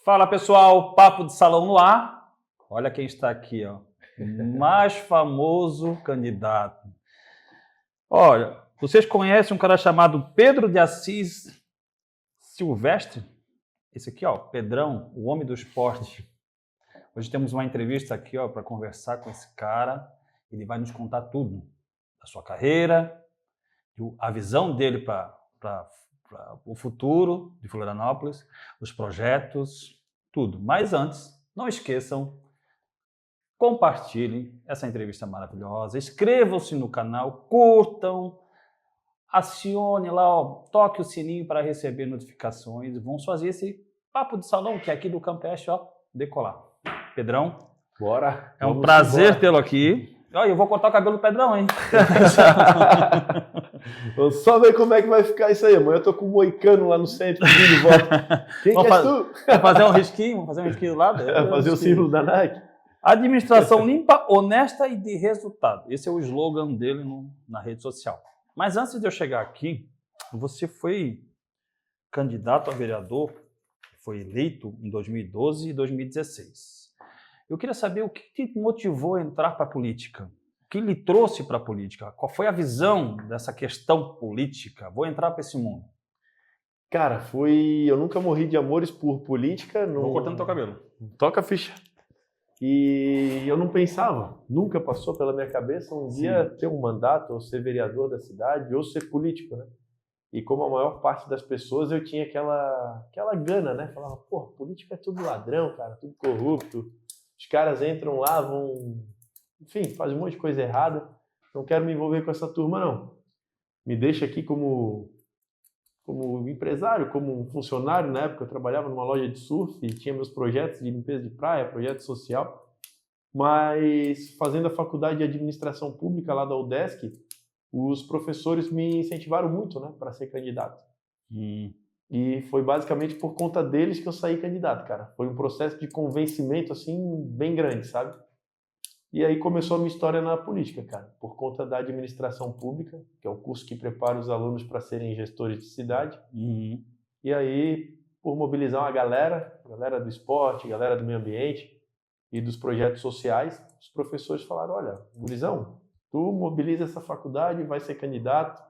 Fala pessoal, Papo de Salão no ar. Olha quem está aqui, ó. Mais famoso candidato. Olha, vocês conhecem um cara chamado Pedro de Assis Silvestre? Esse aqui, ó, Pedrão, o homem do esporte. Hoje temos uma entrevista aqui, ó, para conversar com esse cara. Ele vai nos contar tudo da sua carreira, a visão dele para o futuro de Florianópolis, os projetos, tudo. Mas antes, não esqueçam, compartilhem essa entrevista maravilhosa, inscrevam-se no canal, curtam, acione lá, ó, toque o sininho para receber notificações e vamos fazer esse papo de salão que é aqui do Campestre, ó, decolar. Pedrão, bora. É um prazer tê-lo aqui. Olha, eu vou cortar o cabelo do Pedrão, hein? Vamos só ver como é que vai ficar isso aí. Amanhã eu tô com um moicano lá no centro pedindo voto. Quem que és tu? Vamos fazer um risquinho? Vamos fazer um risquinho do lado? Fazer o símbolo da Nike. Administração limpa, honesta e de resultado. Esse é o slogan dele na rede social. Mas antes de eu chegar aqui, você foi candidato a vereador, foi eleito em 2012 e 2016. Eu queria saber o que te motivou a entrar para a política. O que lhe trouxe para a política? Qual foi a visão dessa questão política? Vou entrar para esse mundo. Cara, eu nunca morri de amores por política. Vou cortando teu cabelo. Toca a ficha. E eu não pensava, nunca passou pela minha cabeça um dia ter um mandato, ou ser vereador da cidade, ou ser político, né? E como a maior parte das pessoas, eu tinha aquela gana, né? Falava, pô, política é tudo ladrão, cara, tudo corrupto. Os caras entram lá, enfim, fazem um monte de coisa errada. Não quero me envolver com essa turma, não. Me deixa aqui como empresário, como um funcionário. Na época eu trabalhava numa loja de surf e tinha meus projetos de limpeza de praia, projeto social. Mas fazendo a faculdade de administração pública lá da UDESC, os professores me incentivaram muito, né, para ser candidato. E foi basicamente por conta deles que eu saí candidato, cara. Foi um processo de convencimento, assim, bem grande, sabe? E aí começou a minha história na política, cara. Por conta da administração pública, que é o curso que prepara os alunos para serem gestores de cidade. E aí, por mobilizar uma galera do esporte, galera do meio ambiente e dos projetos sociais, os professores falaram, olha, gurizão, tu mobiliza essa faculdade, vai ser candidato,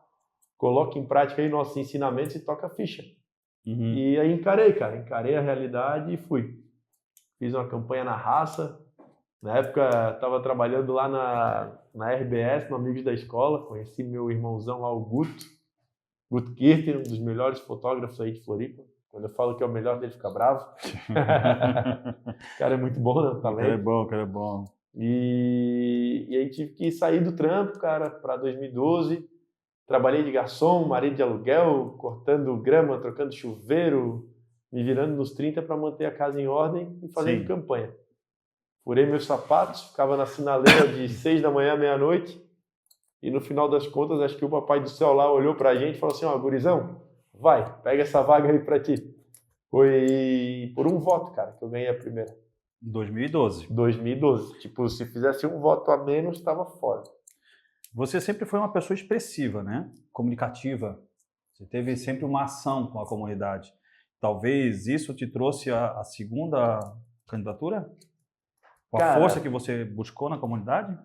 coloca em prática aí nossos ensinamentos e toca a ficha. E aí encarei a realidade e fui. Fiz uma campanha na raça. Na época estava trabalhando lá na RBS, no Amigos da Escola, conheci meu irmãozão lá, o Guto Kirten, um dos melhores fotógrafos aí de Floripa. Quando eu falo que é o melhor dele, fica bravo. O cara é muito bom, né? O talento. O cara é bom. E aí tive que sair do trampo, cara, para 2012. Trabalhei de garçom, marido de aluguel, cortando grama, trocando chuveiro, me virando nos 30 para manter a casa em ordem e fazendo campanha. Furei meus sapatos, ficava na sinaleira de 6 da manhã à meia-noite e no final das contas, acho que o papai do céu lá olhou pra gente e falou assim, ó, gurizão, vai, pega essa vaga aí pra ti. Foi por um voto, cara, que eu ganhei a primeira. 2012. 2012. Tipo, se fizesse um voto a menos, estava fora. Você sempre foi uma pessoa expressiva, né? Comunicativa. Você teve sempre uma ação com a comunidade. Talvez isso te trouxe a segunda candidatura? Com a força que você buscou na comunidade?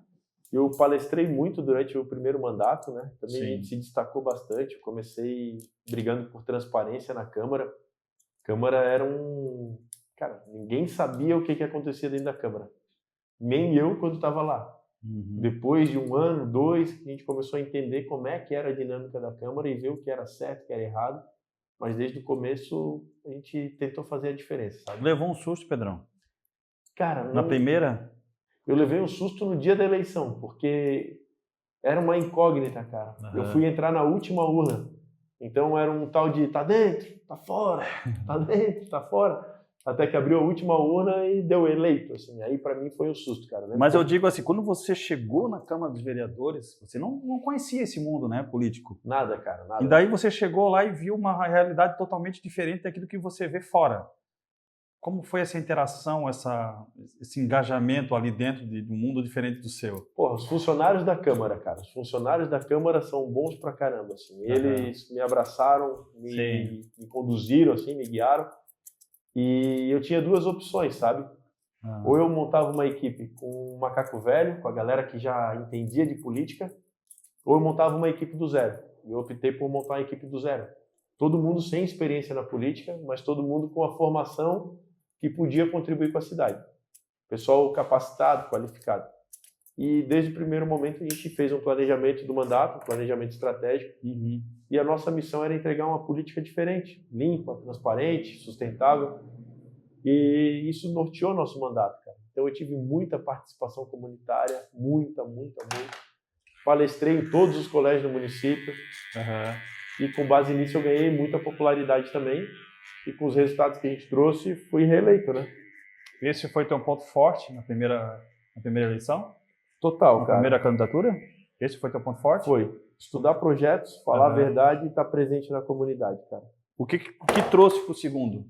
Eu palestrei muito durante o primeiro mandato, né? Também a gente se destacou bastante. Eu comecei brigando por transparência na Câmara. A Câmara era Cara, ninguém sabia o que acontecia dentro da Câmara. Nem eu quando estava lá. Depois de 1 ano, 2, a gente começou a entender como é que era a dinâmica da Câmara e ver o que era certo, o que era errado. Mas desde o começo a gente tentou fazer a diferença, sabe? Levou um susto, Pedrão? Cara, na primeira? Eu levei um susto no dia da eleição, porque era uma incógnita, cara. Eu fui entrar na última urna. Então era um tal de tá dentro, tá fora, tá dentro, tá fora. Até que abriu a última urna e deu eleito, assim. Aí para mim foi um susto, cara. Né? Mas eu digo assim, quando você chegou na Câmara dos Vereadores, você não conhecia esse mundo, né, político. Nada, cara, nada. E daí você chegou lá e viu uma realidade totalmente diferente daquilo que você vê fora. Como foi essa interação, esse engajamento ali dentro de um mundo diferente do seu? Porra, os funcionários da Câmara, cara. Os funcionários da Câmara são bons pra caramba, assim. Eles me abraçaram, me conduziram, assim, me guiaram. E eu tinha duas opções, sabe? Ou eu montava uma equipe com um macaco velho, com a galera que já entendia de política, ou eu montava uma equipe do zero. Eu optei por montar uma equipe do zero. Todo mundo sem experiência na política, mas todo mundo com a formação que podia contribuir com a cidade. Pessoal capacitado, qualificado. E desde o primeiro momento a gente fez um planejamento do mandato, um planejamento estratégico, e a nossa missão era entregar uma política diferente, limpa, transparente, sustentável. E isso norteou nosso mandato, cara. Então eu tive muita participação comunitária, muita. Palestrei em todos os colégios do município. E com base nisso eu ganhei muita popularidade também. E com os resultados que a gente trouxe, fui reeleito, né? Esse foi teu ponto forte na primeira eleição? Total, na cara. Primeira candidatura? Esse foi teu ponto forte? Foi. Estudar projetos, falar a verdade e estar presente na comunidade, cara. O que trouxe pro segundo?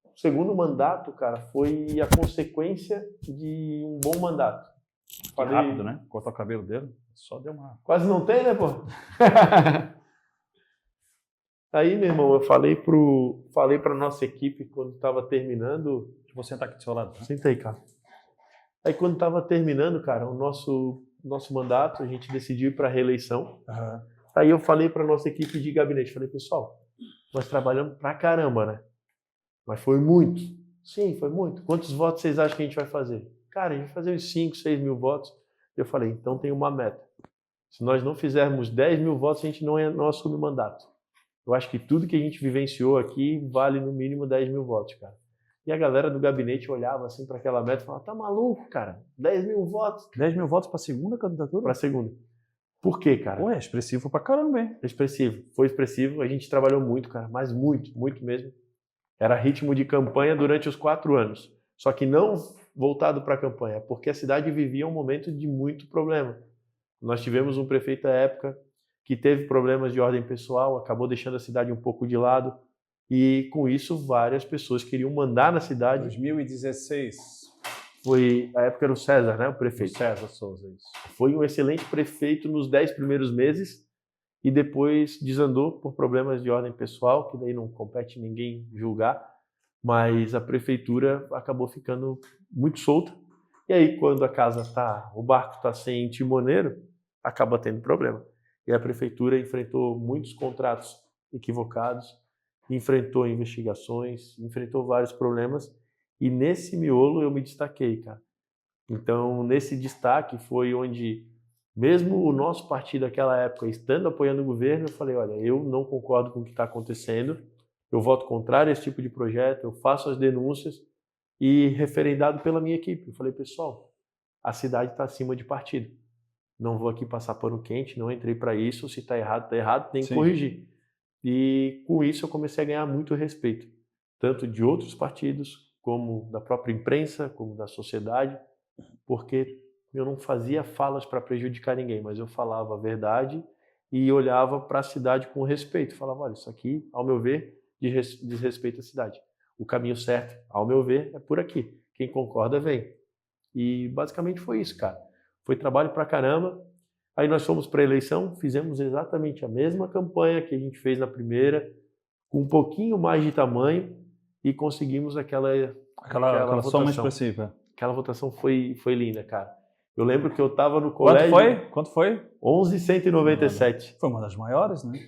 O segundo mandato, cara, foi a consequência de um bom mandato. Falei... Rápido, né? Cortar o cabelo dele, só deu uma... Quase não tem, né, pô? Aí, meu irmão, eu falei pra nossa equipe quando estava terminando... Vou sentar aqui do seu lado. Né? Senta aí, cara. Aí, quando estava terminando, cara, o nosso mandato, a gente decidiu ir para a reeleição. Aí eu falei para nossa equipe de gabinete, falei, pessoal, nós trabalhamos pra caramba, né? Mas foi muito. Sim, foi muito. Quantos votos vocês acham que a gente vai fazer? Cara, a gente vai fazer uns 5, 6 mil votos. Eu falei, então tem uma meta. Se nós não fizermos 10 mil votos, a gente não assume o mandato. Eu acho que tudo que a gente vivenciou aqui vale no mínimo 10 mil votos, cara. E a galera do gabinete olhava assim para aquela meta e falava, tá maluco, cara? 10 mil votos. 10 mil votos para a segunda candidatura? Para a segunda. Por quê, cara? Pô, é expressivo pra caramba, hein? Expressivo. Foi expressivo. A gente trabalhou muito, cara. Mas muito mesmo. Era ritmo de campanha durante os 4 anos. Só que não voltado para a campanha, porque a cidade vivia um momento de muito problema. Nós tivemos um prefeito à época que teve problemas de ordem pessoal, acabou deixando a cidade um pouco de lado. E com isso, várias pessoas queriam mandar na cidade. 2016. Foi a época era o César, né? O prefeito. O César Souza, isso. Foi um excelente prefeito nos 10 primeiros meses e depois desandou por problemas de ordem pessoal, que daí não compete ninguém julgar, mas a prefeitura acabou ficando muito solta. E aí, quando o barco está sem timoneiro, acaba tendo problema. E a prefeitura enfrentou muitos contratos equivocados, enfrentou investigações, enfrentou vários problemas. E nesse miolo eu me destaquei, cara. Então, nesse destaque foi onde, mesmo o nosso partido naquela época, estando apoiando o governo, eu falei, olha, eu não concordo com o que está acontecendo, eu voto contrário a esse tipo de projeto, eu faço as denúncias e referendado pela minha equipe. Eu falei, pessoal, a cidade está acima de partido. Não vou aqui passar pano quente, não entrei para isso, se está errado, tem que corrigir. E com isso eu comecei a ganhar muito respeito, tanto de outros partidos, como da própria imprensa, como da sociedade, porque eu não fazia falas para prejudicar ninguém, mas eu falava a verdade e olhava para a cidade com respeito. Falava, olha, isso aqui, ao meu ver, diz respeito à cidade. O caminho certo, ao meu ver, é por aqui. Quem concorda, vem. E basicamente foi isso, cara. Foi trabalho pra caramba. Aí nós fomos para a eleição, fizemos exatamente a mesma campanha que a gente fez na primeira, com um pouquinho mais de tamanho, e conseguimos aquela soma expressiva. Aquela votação foi linda, cara. Eu lembro que eu estava no colégio... Quanto foi? 11.197. Foi uma das maiores, né?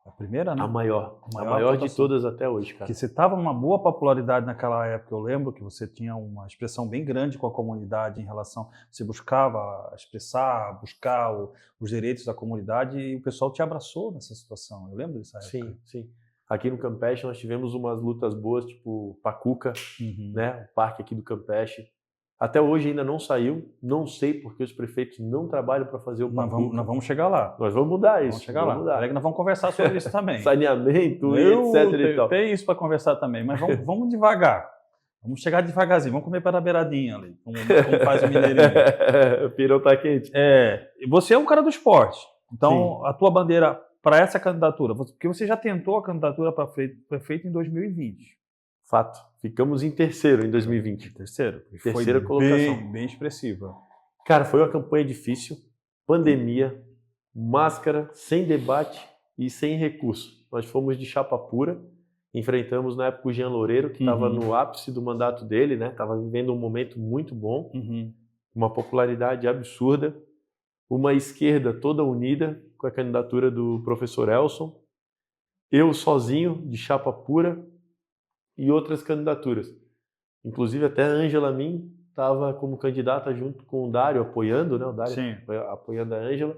A primeira, né? A maior de todas até hoje, cara. Porque você estava numa boa popularidade naquela época. Eu lembro que você tinha uma expressão bem grande com a comunidade em relação... Você buscava expressar, buscar os direitos da comunidade e o pessoal te abraçou nessa situação. Eu lembro dessa época. Sim. Aqui no Campeche nós tivemos umas lutas boas, tipo Pacuca, né? O parque aqui do Campeche. Até hoje ainda não saiu. Não sei porque os prefeitos não trabalham para fazer o Pacuca. Nós vamos chegar lá. Nós vamos mudar isso. Vamos chegar lá. Peraí que nós vamos conversar sobre isso também. Saneamento e etc. e tal. Tem isso para conversar também, mas vamos devagar. Vamos chegar devagarzinho. Vamos comer pela beiradinha ali, como faz o mineirinho. O pirão tá quente. Você é um cara do esporte. Então, a tua bandeira para essa candidatura, porque você já tentou a candidatura para prefeito em 2020. Fato. Ficamos em terceiro em 2020. Terceira colocação. Bem expressiva. Cara, foi uma campanha difícil. Pandemia, máscara, sem debate e sem recurso. Nós fomos de chapa pura Enfrentamos na época o Jean Loureiro, que estava no ápice do mandato dele, né? Estava vivendo um momento muito bom, uma popularidade absurda, uma esquerda toda unida com a candidatura do professor Elson, eu sozinho, de chapa pura, e outras candidaturas. Inclusive até a Ângela Min estava como candidata junto com o Dário, apoiando, né? O Dário apoiando a Ângela.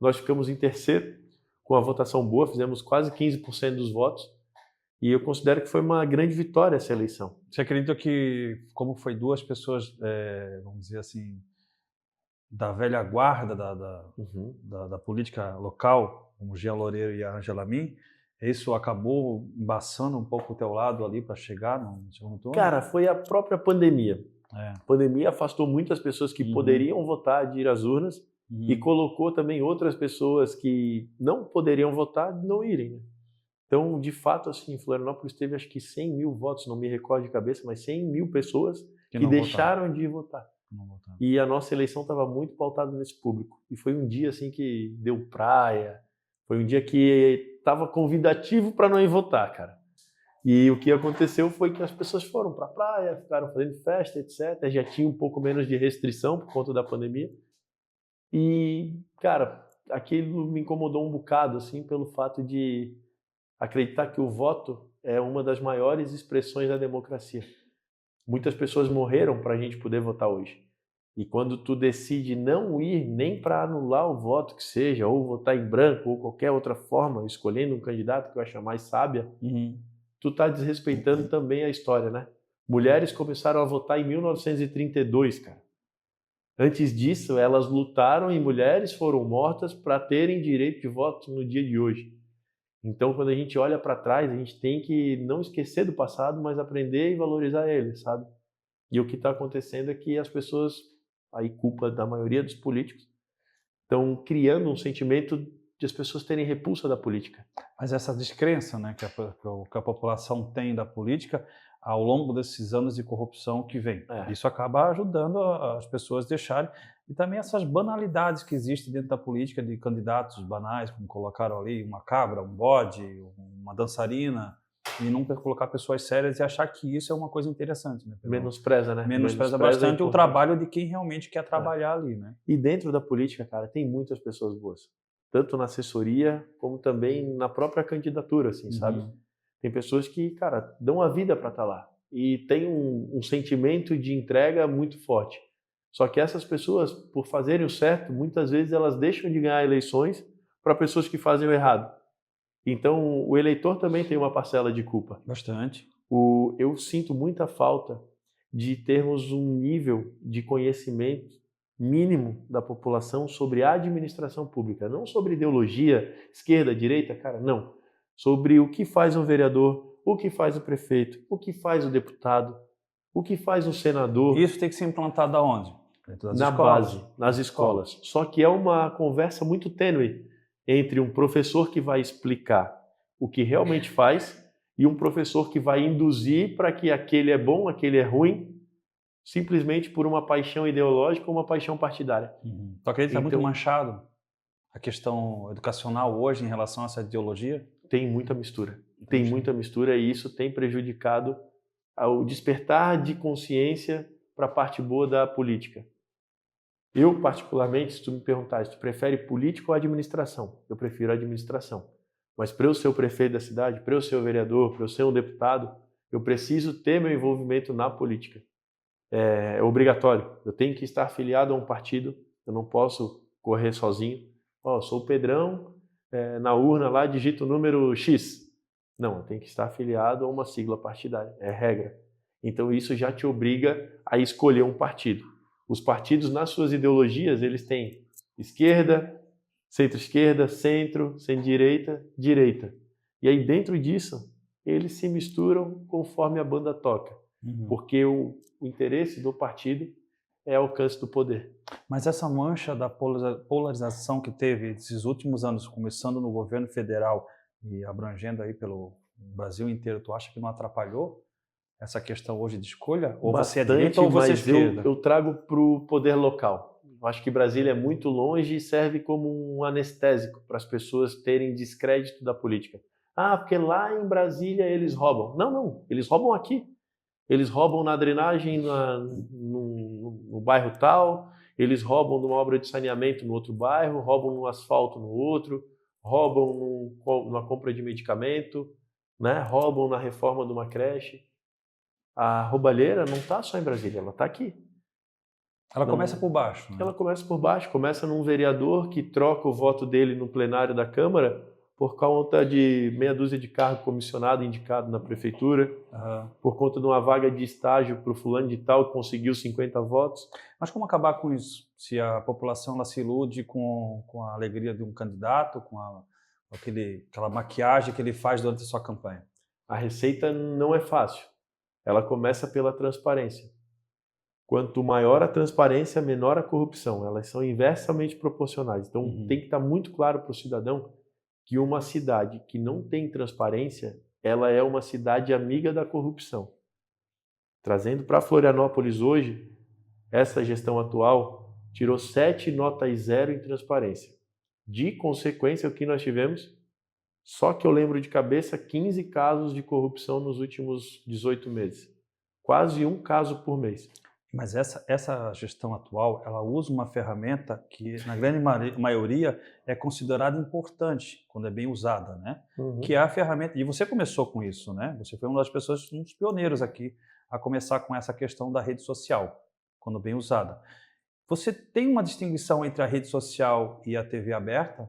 Nós ficamos em terceiro, com a votação boa, fizemos quase 15% dos votos. E eu considero que foi uma grande vitória essa eleição. Você acredita que, como foi duas pessoas, vamos dizer assim, da velha guarda da política local, como o Jean Loureiro e a Ângela Min, isso acabou embaçando um pouco o teu lado ali para chegar no segundo turno? Cara, foi a própria pandemia. A pandemia afastou muitas pessoas que poderiam votar de ir às urnas e colocou também outras pessoas que não poderiam votar de não irem, né? Então, de fato, assim, Florianópolis teve acho que 100 mil votos, não me recordo de cabeça, mas 100 mil pessoas que deixaram de votar. E a nossa eleição estava muito pautada nesse público. E foi um dia assim que deu praia, foi um dia que estava convidativo para não ir votar, cara. E o que aconteceu foi que as pessoas foram para a praia, ficaram fazendo festa, etc. Já tinha um pouco menos de restrição por conta da pandemia. E, cara, aquilo me incomodou um bocado, assim, pelo fato de acreditar que o voto é uma das maiores expressões da democracia. Muitas pessoas morreram para a gente poder votar hoje. E quando tu decide não ir nem para anular o voto que seja, ou votar em branco, ou qualquer outra forma, escolhendo um candidato que eu acho mais sábia, tu tá desrespeitando também a história, né? Mulheres começaram a votar em 1932, cara. Antes disso, elas lutaram e mulheres foram mortas para terem direito de voto no dia de hoje. Então, quando a gente olha para trás, a gente tem que não esquecer do passado, mas aprender e valorizar ele, sabe? E o que está acontecendo é que as pessoas, aí culpa da maioria dos políticos, estão criando um sentimento de as pessoas terem repulsa da política. Mas essa descrença, né, que a população tem da política ao longo desses anos de corrupção que vem. Isso acaba ajudando as pessoas a deixarem. E também essas banalidades que existem dentro da política de candidatos banais, como colocaram ali uma cabra, um bode, uma dançarina, e não colocar pessoas sérias e achar que isso é uma coisa interessante. Né? Menospreza, né? Menospreza bastante o trabalho de quem realmente quer trabalhar ali. Né? E dentro da política, cara, tem muitas pessoas boas. Tanto na assessoria, como também na própria candidatura, assim, sabe? Tem pessoas que, cara, dão a vida para estar lá. E tem um sentimento de entrega muito forte. Só que essas pessoas, por fazerem o certo, muitas vezes elas deixam de ganhar eleições para pessoas que fazem o errado. Então, o eleitor também tem uma parcela de culpa. Bastante. Eu sinto muita falta de termos um nível de conhecimento mínimo da população sobre a administração pública. Não sobre ideologia, esquerda, direita, cara, não. Sobre o que faz um vereador, o que faz o prefeito, o que faz o deputado, o que faz um senador. Isso tem que ser implantado aonde? Na base, nas escolas. Só que é uma conversa muito tênue entre um professor que vai explicar o que realmente faz e um professor que vai induzir para que aquele é bom, aquele é ruim, simplesmente por uma paixão ideológica ou uma paixão partidária. Tu acredita que está muito manchado a questão educacional hoje em relação a essa ideologia? Tem muita mistura. Tem muita mistura e isso tem prejudicado o despertar de consciência para a parte boa da política. Eu, particularmente, se tu me perguntar se tu prefere política ou administração, eu prefiro a administração. Mas para eu ser o prefeito da cidade, para eu ser o vereador, para eu ser um deputado, eu preciso ter meu envolvimento na política. É obrigatório. Eu tenho que estar afiliado a um partido, eu não posso correr sozinho. Sou o Pedrão, na urna lá digito o número X. Não, eu tenho que estar afiliado a uma sigla partidária, é regra. Então isso já te obriga a escolher um partido. Os partidos, nas suas ideologias, eles têm esquerda, centro-esquerda, centro, centro-direita, direita. E aí dentro disso, eles se misturam conforme a banda toca. Porque o interesse do partido é o alcance do poder. Mas essa mancha da polarização que teve esses últimos anos, começando no governo federal e abrangendo aí pelo Brasil inteiro, tu acha que não atrapalhou essa questão hoje de escolha? Ou Bastante, você é direita ou você é esquerda? Eu trago para o poder local. Eu acho que Brasília é muito longe e serve como um anestésico para as pessoas terem descrédito da política. Ah, porque lá em Brasília eles roubam. Não, não, eles roubam aqui. Eles roubam na drenagem no bairro tal, eles roubam numa obra de saneamento no outro bairro, roubam no asfalto no outro, roubam numa compra de medicamento, né? Roubam na reforma de uma creche. A roubalheira não está só em Brasília, ela está aqui. Ela começa por baixo. Né? Ela começa por baixo, começa num vereador que troca o voto dele no plenário da Câmara por conta de meia dúzia de cargo comissionado indicado na prefeitura, por conta de uma vaga de estágio para o fulano de tal que conseguiu 50 votos. Mas como acabar com isso? Se a população ela se ilude com a alegria de um candidato, com aquela maquiagem que ele faz durante a sua campanha? A receita não é fácil. Ela começa pela transparência. Quanto maior a transparência, menor a corrupção. Elas são inversamente proporcionais. Então tem que estar muito claro para o cidadão que uma cidade que não tem transparência, ela é uma cidade amiga da corrupção. Trazendo para Florianópolis hoje, essa gestão atual tirou 7 notas 0 em transparência. De consequência, o que nós tivemos? Só que eu lembro de cabeça 15 casos de corrupção nos últimos 18 meses. Quase um caso por mês. Mas essa gestão atual, ela usa uma ferramenta que, na grande maioria, é considerada importante quando é bem usada, né? Que é a ferramenta, e você começou com isso, né? Você foi uma das pessoas, um dos pioneiros aqui, a começar com essa questão da rede social, quando bem usada. Você tem uma distinção entre a rede social e a TV aberta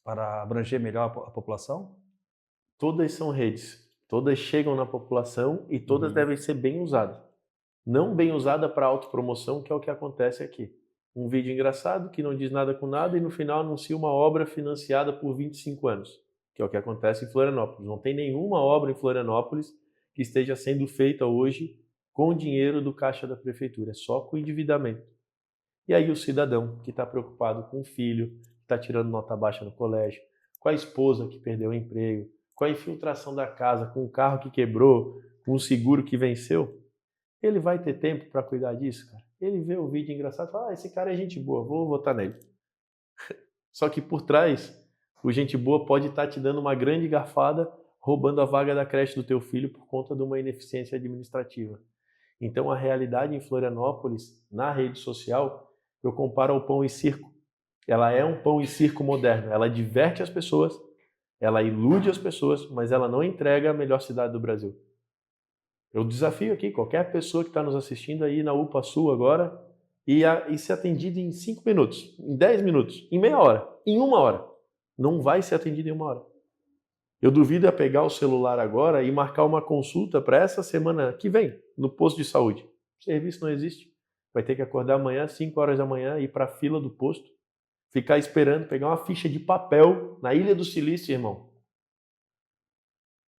para abranger melhor a população? Todas são redes, todas chegam na população e todas devem ser bem usadas. Não bem usada para autopromoção, que é o que acontece aqui. Um vídeo engraçado que não diz nada com nada e no final anuncia uma obra financiada por 25 anos, que é o que acontece em Florianópolis. Não tem nenhuma obra em Florianópolis que esteja sendo feita hoje com dinheiro do caixa da prefeitura, é só com endividamento. E aí o cidadão que está preocupado com o filho, que está tirando nota baixa no colégio, com a esposa que perdeu o emprego, com a infiltração da casa, com o carro que quebrou, com o seguro que venceu, ele vai ter tempo para cuidar disso, cara? Ele vê o vídeo engraçado e fala, esse cara é gente boa, vou votar nele. Só que por trás, o gente boa pode estar te dando uma grande garfada, roubando a vaga da creche do teu filho por conta de uma ineficiência administrativa. Então a realidade em Florianópolis, na rede social, eu comparo ao pão e circo. Ela é um pão e circo moderno, ela diverte as pessoas, ela ilude as pessoas, mas ela não entrega a melhor cidade do Brasil. Eu desafio aqui qualquer pessoa que está nos assistindo aí na UPA Sul agora e ser atendido em 5 minutos, em 10 minutos, em meia hora, em 1 hora. Não vai ser atendido em 1 hora. Eu duvido é pegar o celular agora e marcar uma consulta para essa semana que vem, no posto de saúde. O serviço não existe. Vai ter que acordar amanhã, 5 horas da manhã, ir para a fila do posto, ficar esperando, pegar uma ficha de papel na Ilha do Silício, irmão,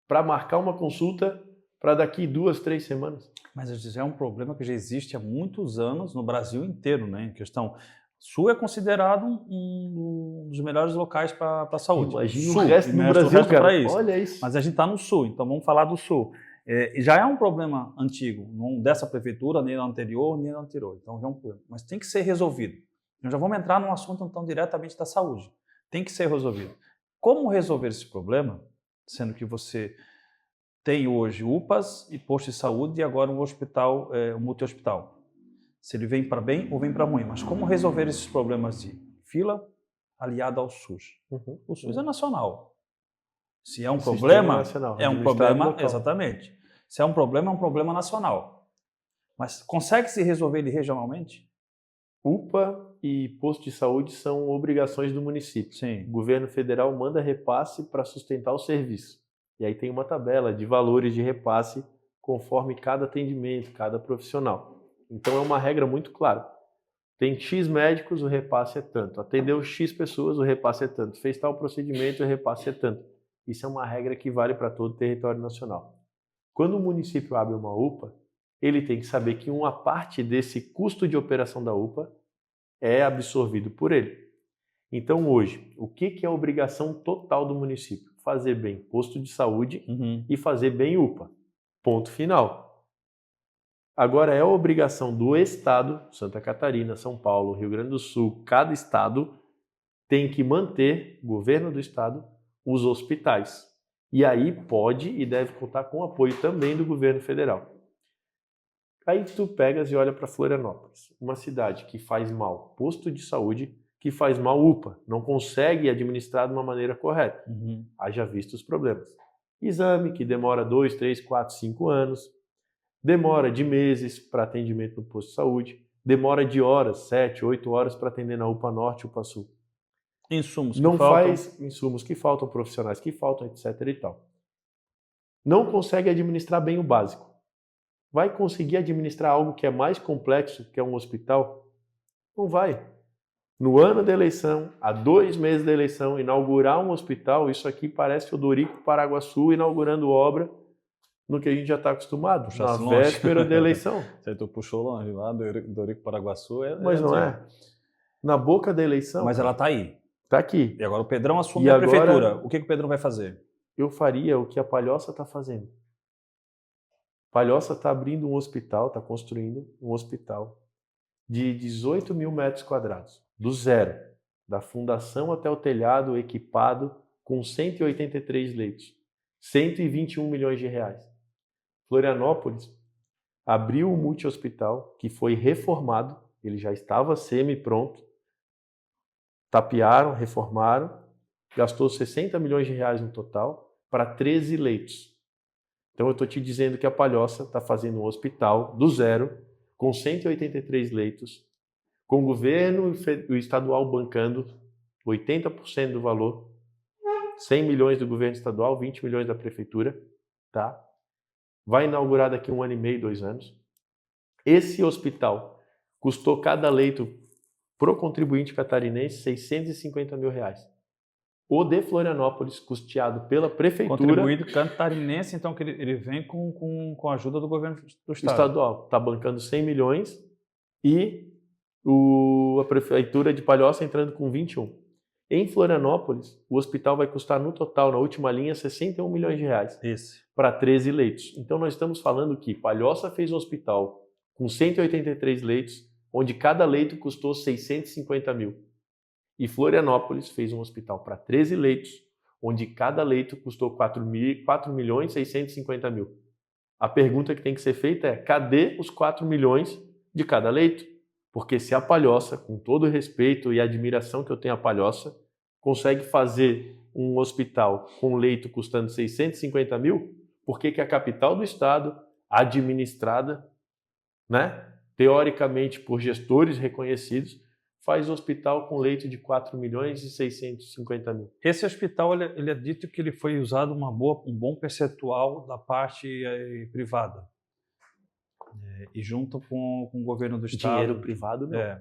para marcar uma consulta para daqui 2, 3 semanas. Mas isso é um problema que já existe há muitos anos no Brasil inteiro, né? Em questão, Sul é considerado um dos melhores locais para a saúde. Imagina Sul, o resto do Brasil, cara. Isso. Olha isso. Mas a gente está no Sul, então vamos falar do Sul. Já é um problema antigo, não dessa prefeitura, nem da anterior, nem da anterior. Então já é um problema. Mas tem que ser resolvido. Nós já vamos entrar num assunto então diretamente da saúde. Tem que ser resolvido. Como resolver esse problema, sendo que você tem hoje UPAs e postos de saúde e agora um hospital, um multi-hospital. Se ele vem para bem ou vem para ruim. Mas como resolver esses problemas de fila aliado ao SUS? O SUS é nacional. Se é um problema, é um problema, exatamente. Se é um problema nacional. Mas consegue se resolver ele regionalmente? UPA e posto de saúde são obrigações do município. Sim. O governo federal manda repasse para sustentar o serviço. E aí tem uma tabela de valores de repasse conforme cada atendimento, cada profissional. Então é uma regra muito clara. Tem X médicos, o repasse é tanto. Atendeu X pessoas, o repasse é tanto. Fez tal procedimento, o repasse é tanto. Isso é uma regra que vale para todo o território nacional. Quando o município abre uma UPA, ele tem que saber que uma parte desse custo de operação da UPA é absorvido por ele. Então hoje, o que é a obrigação total do município? Fazer bem posto de saúde e fazer bem UPA. Ponto final. Agora é a obrigação do Estado, Santa Catarina, São Paulo, Rio Grande do Sul, cada estado tem que manter, governo do estado, os hospitais. E aí pode e deve contar com o apoio também do governo federal. Aí tu pegas e olha para Florianópolis, uma cidade que faz mal posto de saúde, que faz mal UPA, não consegue administrar de uma maneira correta. Haja visto os problemas. Exame que demora 2, 3, 4, 5 anos, demora de meses para atendimento no posto de saúde, demora de horas, 7, 8 horas para atender na UPA Norte, UPA Sul. Insumos que Não faltam. faz insumos que faltam, profissionais que faltam, etc. e tal. Não consegue administrar bem o básico. Vai conseguir administrar algo que é mais complexo, que é um hospital? Não vai. No ano da eleição, há 2 meses da eleição, inaugurar um hospital, isso aqui parece o Dorico Paraguaçu inaugurando obra no que a gente já está acostumado, Puxasse na longe. véspera da eleição. Você tu puxou longe lá, Dorico Paraguaçu. Mas não é? Na boca da eleição. Mas ela está aí. Está aqui. E agora o Pedrão assume E a agora- prefeitura. O que o Pedrão vai fazer? Eu faria o que a Palhoça está fazendo. Palhoça está abrindo um hospital, está construindo um hospital de 18 mil metros quadrados, do zero, da fundação até o telhado, equipado, com 183 leitos, 121 milhões de reais. Florianópolis abriu um multi-hospital que foi reformado, ele já estava semi-pronto, tapearam, reformaram, gastou 60 milhões de reais no total para 13 leitos. Então eu estou te dizendo que a Palhoça está fazendo um hospital do zero, com 183 leitos, com o governo e o estadual bancando 80% do valor, 100 milhões do governo estadual, 20 milhões da prefeitura, tá? Vai inaugurar daqui 1 ano e meio, 2 anos. Esse hospital custou cada leito pro contribuinte catarinense 650 mil reais. O de Florianópolis, custeado pela prefeitura Contribuído catarinense, então que ele vem com a ajuda do governo do estado. estadual, está bancando 100 milhões e a prefeitura de Palhoça entrando com 21. Em Florianópolis, o hospital vai custar no total, na última linha, 61 milhões de reais Esse. para 13 leitos. Então nós estamos falando que Palhoça fez um hospital com 183 leitos, onde cada leito custou 650 mil. E Florianópolis fez um hospital para 13 leitos, onde cada leito custou 4 milhões e 650 mil. A pergunta que tem que ser feita é: cadê os 4 milhões de cada leito? Porque se a Palhoça, com todo o respeito e admiração que eu tenho à Palhoça, consegue fazer um hospital com leito custando 650 mil, por que a capital do estado, administrada, né, teoricamente por gestores reconhecidos, faz hospital com leito de 4 milhões e 650 mil? Esse hospital, ele é dito que ele foi usado um bom percentual da parte privada. E junto com o governo do estado. Dinheiro privado, não.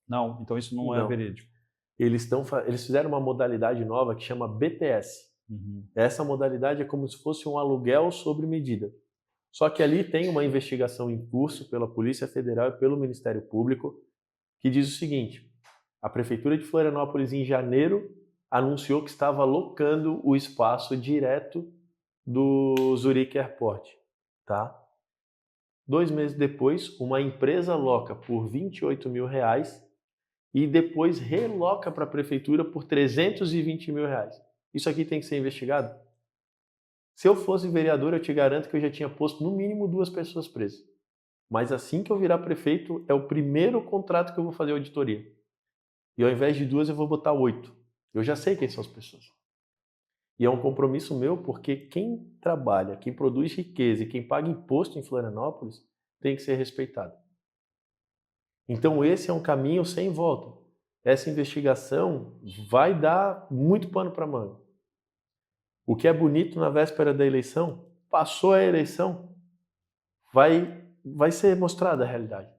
Não, então isso não é verídico. Eles fizeram uma modalidade nova que chama BTS. Essa modalidade é como se fosse um aluguel sob medida. Só que ali tem uma investigação em curso pela Polícia Federal e pelo Ministério Público que diz o seguinte: a Prefeitura de Florianópolis, em janeiro, anunciou que estava alocando o espaço direto do Zurich Airport. Tá? 2 meses depois, uma empresa loca por 28 mil reais e depois reloca para a Prefeitura por 320 mil reais. Isso aqui tem que ser investigado? Se eu fosse vereador, eu te garanto que eu já tinha posto no mínimo 2 pessoas presas. Mas assim que eu virar prefeito, é o primeiro contrato que eu vou fazer auditoria. E ao invés de 2, eu vou botar 8. Eu já sei quem são as pessoas. E é um compromisso meu, porque quem trabalha, quem produz riqueza e quem paga imposto em Florianópolis tem que ser respeitado. Então esse é um caminho sem volta. Essa investigação vai dar muito pano para manga. O que é bonito na véspera da eleição, passou a eleição, vai ser mostrada a realidade.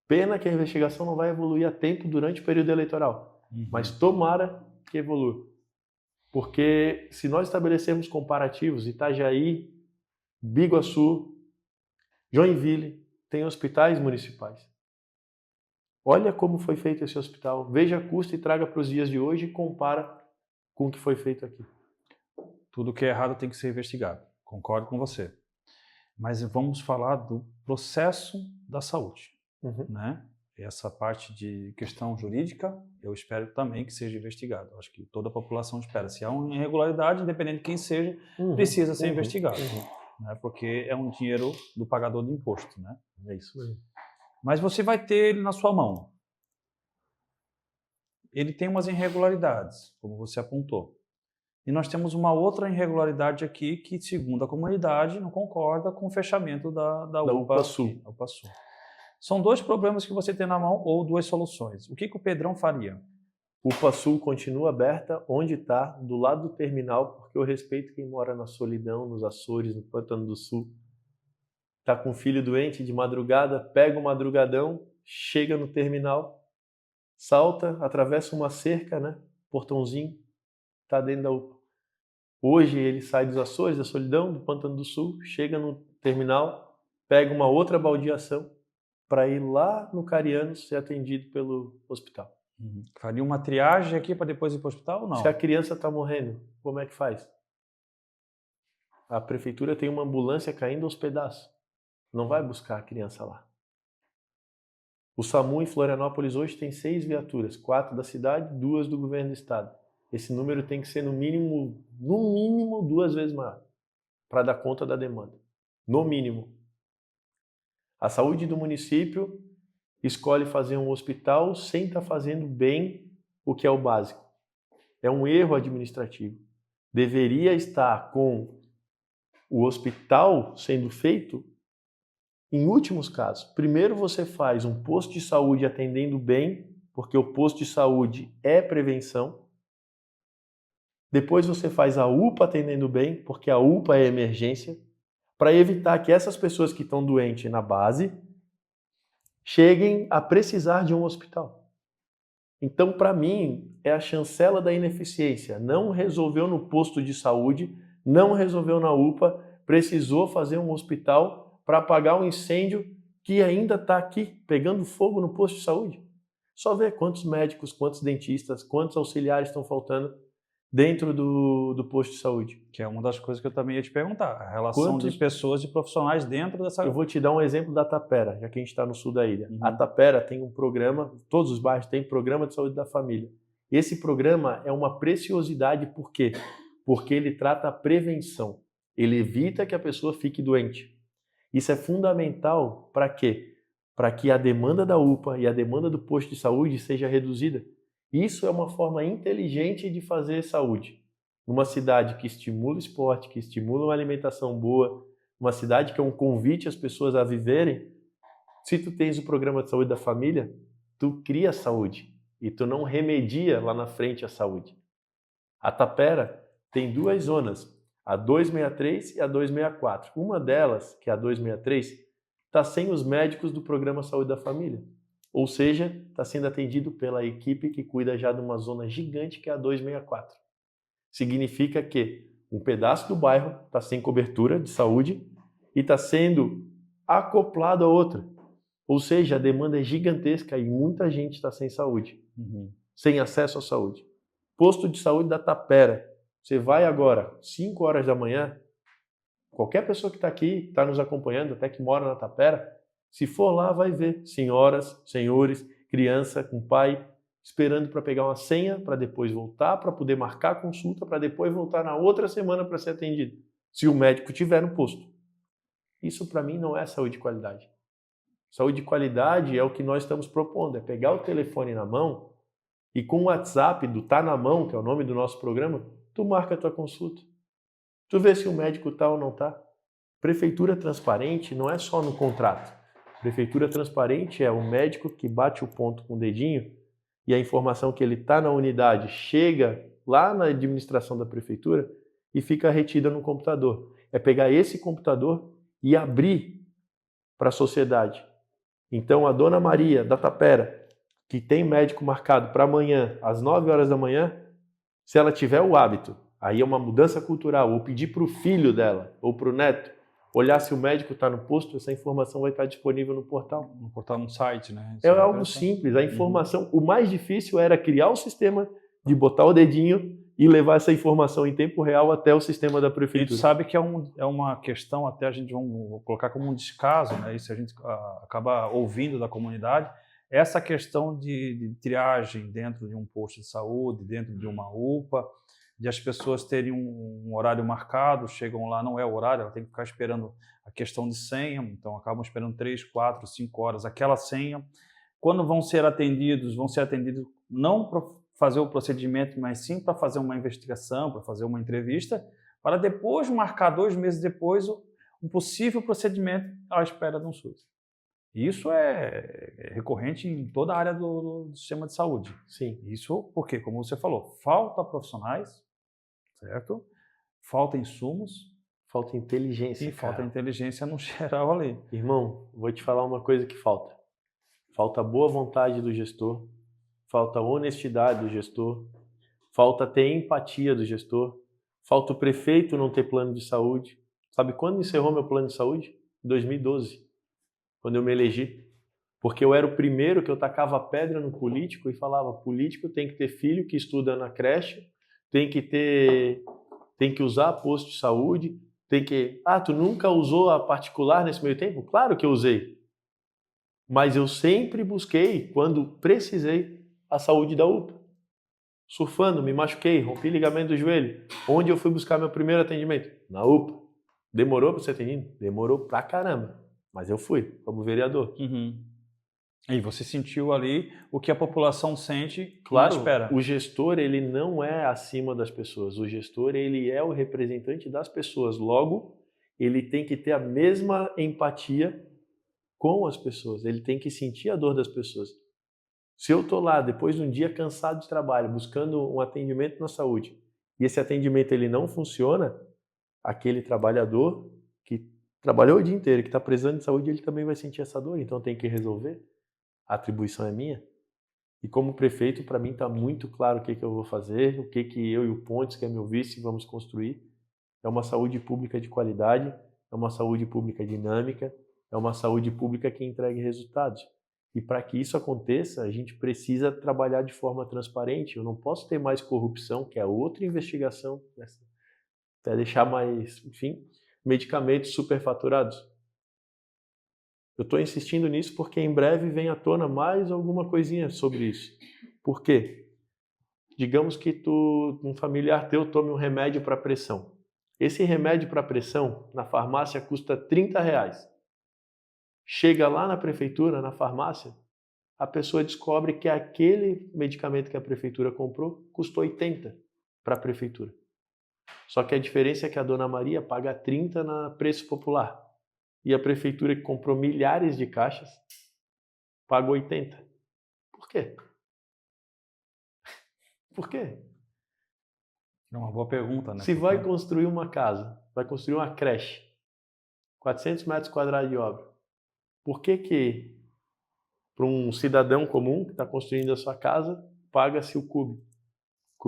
Pena que a investigação não vai evoluir a tempo durante o período eleitoral. Mas tomara que evolua. Porque se nós estabelecermos comparativos, Itajaí, Biguaçu, Joinville, tem hospitais municipais. Olha como foi feito esse hospital. Veja custo e traga para os dias de hoje e compara com o que foi feito aqui. Tudo que é errado tem que ser investigado. Concordo com você. Mas vamos falar do processo da saúde. Né? essa parte de questão jurídica, eu espero também que seja investigado. Acho que toda a população espera. Se há uma irregularidade, independente de quem seja, precisa ser investigado. Né? Porque é um dinheiro do pagador de imposto. Né? É isso mesmo. Mas você vai ter ele na sua mão. Ele tem umas irregularidades, como você apontou. E nós temos uma outra irregularidade aqui que, segundo a comunidade, não concorda com o fechamento da UPA Sul. São 2 problemas que você tem na mão ou 2 soluções. O que o Pedrão faria? UPA Sul continua aberta onde está, do lado do terminal, porque eu respeito quem mora na Solidão, nos Açores, no Pantano do Sul. Está com um filho doente de madrugada, pega o madrugadão, chega no terminal, salta, atravessa uma cerca, né? Portãozinho, está dentro da UPA. Hoje ele sai dos Açores, da Solidão, do Pantano do Sul, chega no terminal, pega uma outra baldeação para ir lá no Carianos ser atendido pelo hospital. Faria uma triagem aqui para depois ir para o hospital ou não? Se a criança está morrendo, como é que faz? A prefeitura tem uma ambulância caindo aos pedaços. Não vai buscar a criança lá. O SAMU em Florianópolis hoje tem 6 viaturas, 4 da cidade, 2 do governo do estado. Esse número tem que ser no mínimo 2 vezes maior para dar conta da demanda. No mínimo. A saúde do município escolhe fazer um hospital sem estar fazendo bem o que é o básico. É um erro administrativo. Deveria estar com o hospital sendo feito em últimos casos. Primeiro você faz um posto de saúde atendendo bem, porque o posto de saúde é prevenção. Depois você faz a UPA atendendo bem, porque a UPA é emergência, para evitar que essas pessoas que estão doentes na base cheguem a precisar de um hospital. Então, para mim, é a chancela da ineficiência. Não resolveu no posto de saúde, não resolveu na UPA, precisou fazer um hospital para apagar um incêndio que ainda está aqui, pegando fogo no posto de saúde. Só ver quantos médicos, quantos dentistas, quantos auxiliares estão faltando dentro do posto de saúde. Que é uma das coisas que eu também ia te perguntar, a relação de pessoas e profissionais dentro dessa... Eu vou te dar um exemplo da Tapera, já que a gente está no sul da ilha. A Tapera tem um programa, todos os bairros têm programa de saúde da família. Esse programa é uma preciosidade, por quê? Porque ele trata a prevenção. Ele evita que a pessoa fique doente. Isso é fundamental para quê? Para que a demanda da UPA e a demanda do posto de saúde seja reduzida. Isso é uma forma inteligente de fazer saúde. Uma cidade que estimula o esporte, que estimula uma alimentação boa, uma cidade que é um convite às pessoas a viverem. Se tu tens o programa de saúde da família, tu cria saúde e tu não remedia lá na frente a saúde. A Tapera tem 2 zonas, a 263 e a 264. Uma delas, que é a 263, está sem os médicos do programa Saúde da Família. Ou seja, está sendo atendido pela equipe que cuida já de uma zona gigante que é a 264. Significa que um pedaço do bairro está sem cobertura de saúde e está sendo acoplado a outra. Ou seja, a demanda é gigantesca e muita gente está sem saúde, sem acesso à saúde. Posto de saúde da Tapera. Você vai agora, 5 horas da manhã, qualquer pessoa que está aqui, está nos acompanhando, até que mora na Tapera, se for lá, vai ver senhoras, senhores, criança com pai, esperando para pegar uma senha, para depois voltar, para poder marcar a consulta, para depois voltar na outra semana para ser atendido, se o médico tiver no posto. Isso para mim não é saúde de qualidade. Saúde de qualidade é o que nós estamos propondo, é pegar o telefone na mão e com o WhatsApp do Tá na Mão, que é o nome do nosso programa, tu marca a tua consulta. Tu vê se o médico tá ou não tá. Prefeitura transparente não é só no contrato. Prefeitura transparente é o médico que bate o ponto com o dedinho e a informação que ele está na unidade chega lá na administração da prefeitura e fica retida no computador. É pegar esse computador e abrir para a sociedade. Então a dona Maria da Tapera, que tem médico marcado para amanhã, às 9 horas da manhã, se ela tiver o hábito, aí é uma mudança cultural, ou pedir para o filho dela ou para o neto, olhar se o médico está no posto, essa informação vai estar disponível no portal. No portal, no site, né? Isso é algo simples. A informação, o mais difícil era criar o sistema de botar o dedinho e levar essa informação em tempo real até o sistema da prefeitura. A gente sabe que é uma questão, até a gente vai colocar como um descaso, né? Isso a gente acaba ouvindo da comunidade, essa questão de triagem dentro de um posto de saúde, dentro de uma UPA, de as pessoas terem um horário marcado, chegam lá, não é o horário, ela tem que ficar esperando a questão de senha, então acabam esperando 3, 4, 5 horas aquela senha. Quando vão ser atendidos não para fazer o procedimento, mas sim para fazer uma investigação, para fazer uma entrevista, para depois marcar 2 meses depois um possível procedimento à espera de um SUS. Isso é recorrente em toda a área do sistema de saúde. Sim. Isso porque, como você falou, falta profissionais, certo? Falta insumos. Falta inteligência, E cara. falta inteligência no geral ali. Irmão, vou te falar uma coisa que falta. Falta boa vontade do gestor, falta honestidade do gestor, falta ter empatia do gestor, falta o prefeito não ter plano de saúde. Sabe quando encerrou meu plano de saúde? Em 2012, quando eu me elegi. Porque eu era o primeiro que eu tacava pedra no político e falava, político tem que ter filho que estuda na creche, tem que usar posto de saúde, tu nunca usou a particular nesse meio tempo? Claro que eu usei. Mas eu sempre busquei, quando precisei, a saúde da UPA. Surfando, me machuquei, rompi ligamento do joelho. Onde eu fui buscar meu primeiro atendimento? Na UPA. Demorou para ser atendido? Demorou pra caramba. Mas eu fui, como vereador. Uhum. E você sentiu ali o que a população sente Claro, e espera. o gestor, ele não é acima das pessoas. O gestor, ele é o representante das pessoas. Logo, ele tem que ter a mesma empatia com as pessoas. Ele tem que sentir a dor das pessoas. Se eu estou lá, depois de um dia cansado de trabalho, buscando um atendimento na saúde, e esse atendimento ele não funciona, aquele trabalhador que trabalhou o dia inteiro, que está precisando de saúde, ele também vai sentir essa dor. Então tem que resolver. A atribuição é minha. E como prefeito, para mim está muito claro o que eu vou fazer, o que eu e o Pontes, que é meu vice, vamos construir. É uma saúde pública de qualidade, é uma saúde pública dinâmica, é uma saúde pública que entregue resultados. E para que isso aconteça, a gente precisa trabalhar de forma transparente. Eu não posso ter mais corrupção, que é outra investigação, até deixar mais, enfim, medicamentos superfaturados. Eu estou insistindo nisso porque em breve vem à tona mais alguma coisinha sobre isso. Por quê? Digamos que um familiar teu tome um remédio para pressão. Esse remédio para pressão na farmácia custa R$30. Chega lá na prefeitura, na farmácia, a pessoa descobre que aquele medicamento que a prefeitura comprou custou 80 para a prefeitura. Só que a diferença é que a dona Maria paga 30 na preço popular. E a prefeitura, que comprou milhares de caixas, paga 80. Por quê? Por quê? É uma boa pergunta, né? Se vai construir uma casa, vai construir uma creche, 400 metros quadrados de obra, por que para um cidadão comum que está construindo a sua casa, paga-se o cubo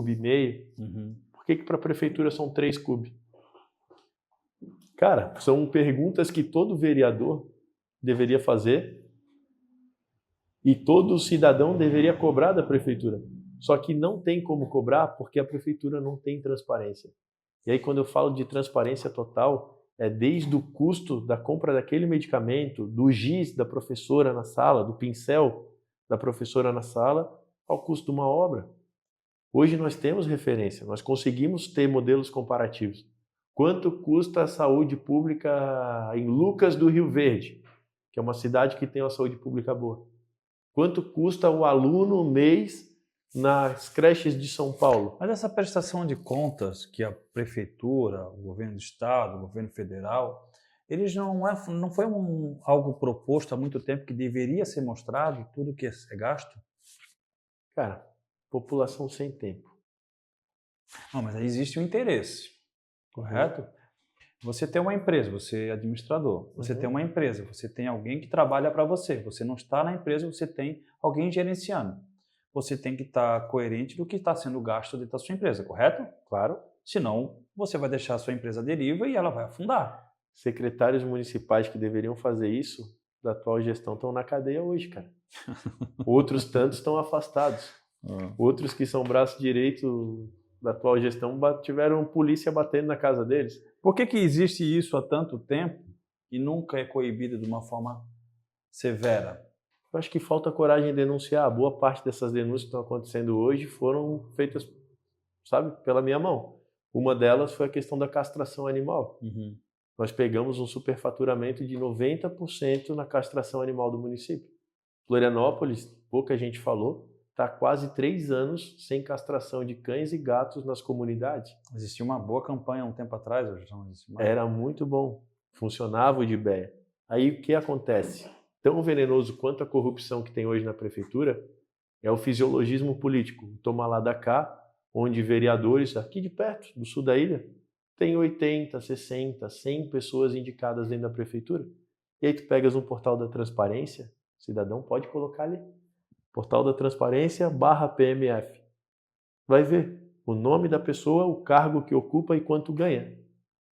e meio? Uhum. Por que para a prefeitura são 3 cubos? Cara, são perguntas que todo vereador deveria fazer e todo cidadão deveria cobrar da prefeitura. Só que não tem como cobrar porque a prefeitura não tem transparência. E aí quando eu falo de transparência total, é desde o custo da compra daquele medicamento, do giz da professora na sala, do pincel da professora na sala, ao custo de uma obra. Hoje nós temos referência, nós conseguimos ter modelos comparativos. Quanto custa a saúde pública em Lucas do Rio Verde, que é uma cidade que tem uma saúde pública boa? Quanto custa o aluno mês nas creches de São Paulo? Mas essa prestação de contas que a prefeitura, o governo do estado, o governo federal, eles não foi algo proposto há muito tempo que deveria ser mostrado tudo que é gasto? Cara, população sem tempo. Não, mas aí existe um interesse. Correto? Você tem uma empresa, você é administrador, você tem uma empresa, você tem alguém que trabalha para você, você não está na empresa, você tem alguém gerenciando. Você tem que estar coerente do que está sendo gasto dentro da sua empresa, correto? Claro. Senão, você vai deixar a sua empresa à deriva e ela vai afundar. Secretários municipais que deveriam fazer isso, da atual gestão, estão na cadeia hoje, cara. Outros tantos estão afastados. Outros que são braço direito da atual gestão tiveram polícia batendo na casa deles. Por que existe isso há tanto tempo e nunca é coibido de uma forma severa? Eu acho que falta coragem de denunciar. Boa parte dessas denúncias que estão acontecendo hoje foram feitas, sabe, pela minha mão. Uma delas foi a questão da castração animal. Nós pegamos um superfaturamento de 90% na castração animal do município. Florianópolis, pouca gente falou, está quase 3 anos sem castração de cães e gatos nas comunidades. Existia uma boa campanha um tempo atrás, hoje não existe mais. Era muito bom, funcionava o DIBEA. Aí o que acontece? Tão venenoso quanto a corrupção que tem hoje na prefeitura é o fisiologismo político. Toma lá da cá, onde vereadores aqui de perto, do sul da ilha, tem 80, 60, 100 pessoas indicadas dentro da prefeitura. E aí tu pegas um portal da transparência, o cidadão pode colocar ali, portal da transparência /PMF. Vai ver o nome da pessoa, o cargo que ocupa e quanto ganha.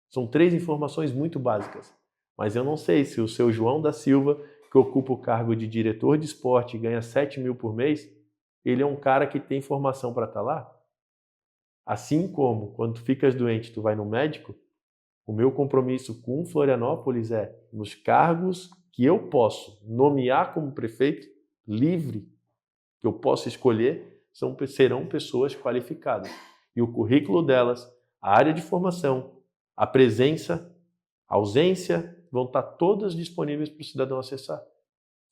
São 3 informações muito básicas. Mas eu não sei se o seu João da Silva, que ocupa o cargo de diretor de esporte e ganha 7 mil por mês, ele é um cara que tem formação para estar lá. Assim como, quando tu ficas doente, tu vai no médico, o meu compromisso com Florianópolis é, nos cargos que eu posso nomear como prefeito, livre, que eu posso escolher, serão pessoas qualificadas. E o currículo delas, a área de formação, a presença, a ausência, vão estar todas disponíveis para o cidadão acessar.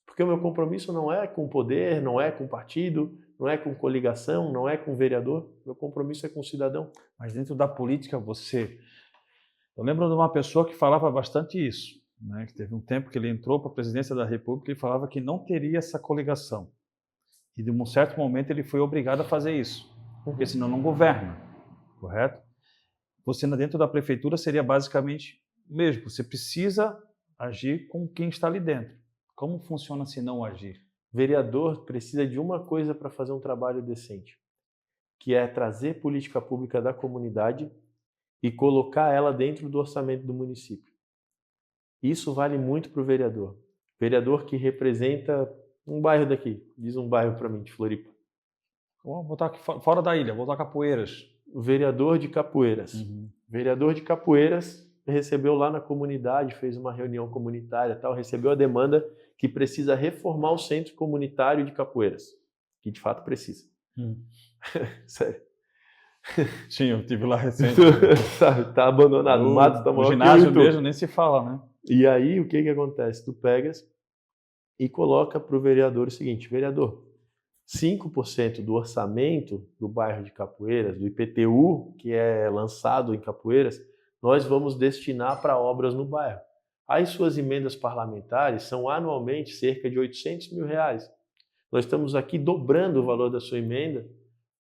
Porque o meu compromisso não é com o poder, não é com o partido, não é com coligação, não é com o vereador. Meu compromisso é com o cidadão. Mas dentro da política, Eu lembro de uma pessoa que falava bastante isso, né? Que teve um tempo que ele entrou para a presidência da República e falava que não teria essa coligação. E de um certo momento ele foi obrigado a fazer isso, porque senão não governa, correto? Você dentro da prefeitura seria basicamente o mesmo. Você precisa agir com quem está ali dentro. Como funciona se não agir? Vereador precisa de uma coisa para fazer um trabalho decente, que é trazer política pública da comunidade e colocar ela dentro do orçamento do município. Isso vale muito para o vereador. Vereador que representa um bairro daqui. Diz um bairro para mim, de Floripa. Vou botar aqui fora da ilha, vou botar Capoeiras. O vereador de Capoeiras. Vereador de Capoeiras recebeu lá na comunidade, fez uma reunião comunitária, tal, recebeu a demanda que precisa reformar o centro comunitário de Capoeiras, que de fato precisa. Sério. Sim, eu estive lá recente. Tá abandonado, o mato tá maior que o ginásio YouTube. mesmo nem se fala, né? E aí, o que acontece? Tu pegas e coloca para o vereador o seguinte: vereador, 5% do orçamento do bairro de Capoeiras, do IPTU, que é lançado em Capoeiras, nós vamos destinar para obras no bairro. As suas emendas parlamentares são anualmente cerca de R$800 mil. Nós estamos aqui dobrando o valor da sua emenda,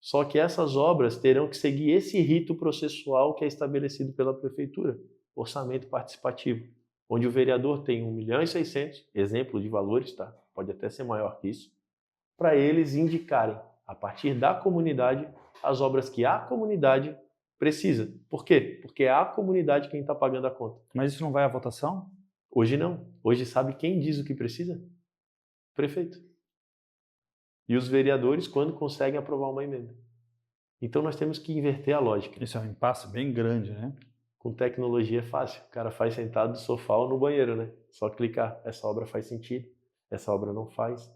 só que essas obras terão que seguir esse rito processual que é estabelecido pela prefeitura, orçamento participativo, onde o vereador tem 1.600.000, exemplo de valores, tá? Pode até ser maior que isso, para eles indicarem, a partir da comunidade, as obras que a comunidade precisa. Por quê? Porque é a comunidade quem está pagando a conta. Mas isso não vai à votação? Hoje não. Hoje sabe quem diz o que precisa? O prefeito. E os vereadores quando conseguem aprovar uma emenda. Então nós temos que inverter a lógica. Isso é um impasse bem grande, né? Com tecnologia é fácil. O cara faz sentado no sofá ou no banheiro, né? Só clicar. Essa obra faz sentido. Essa obra não faz.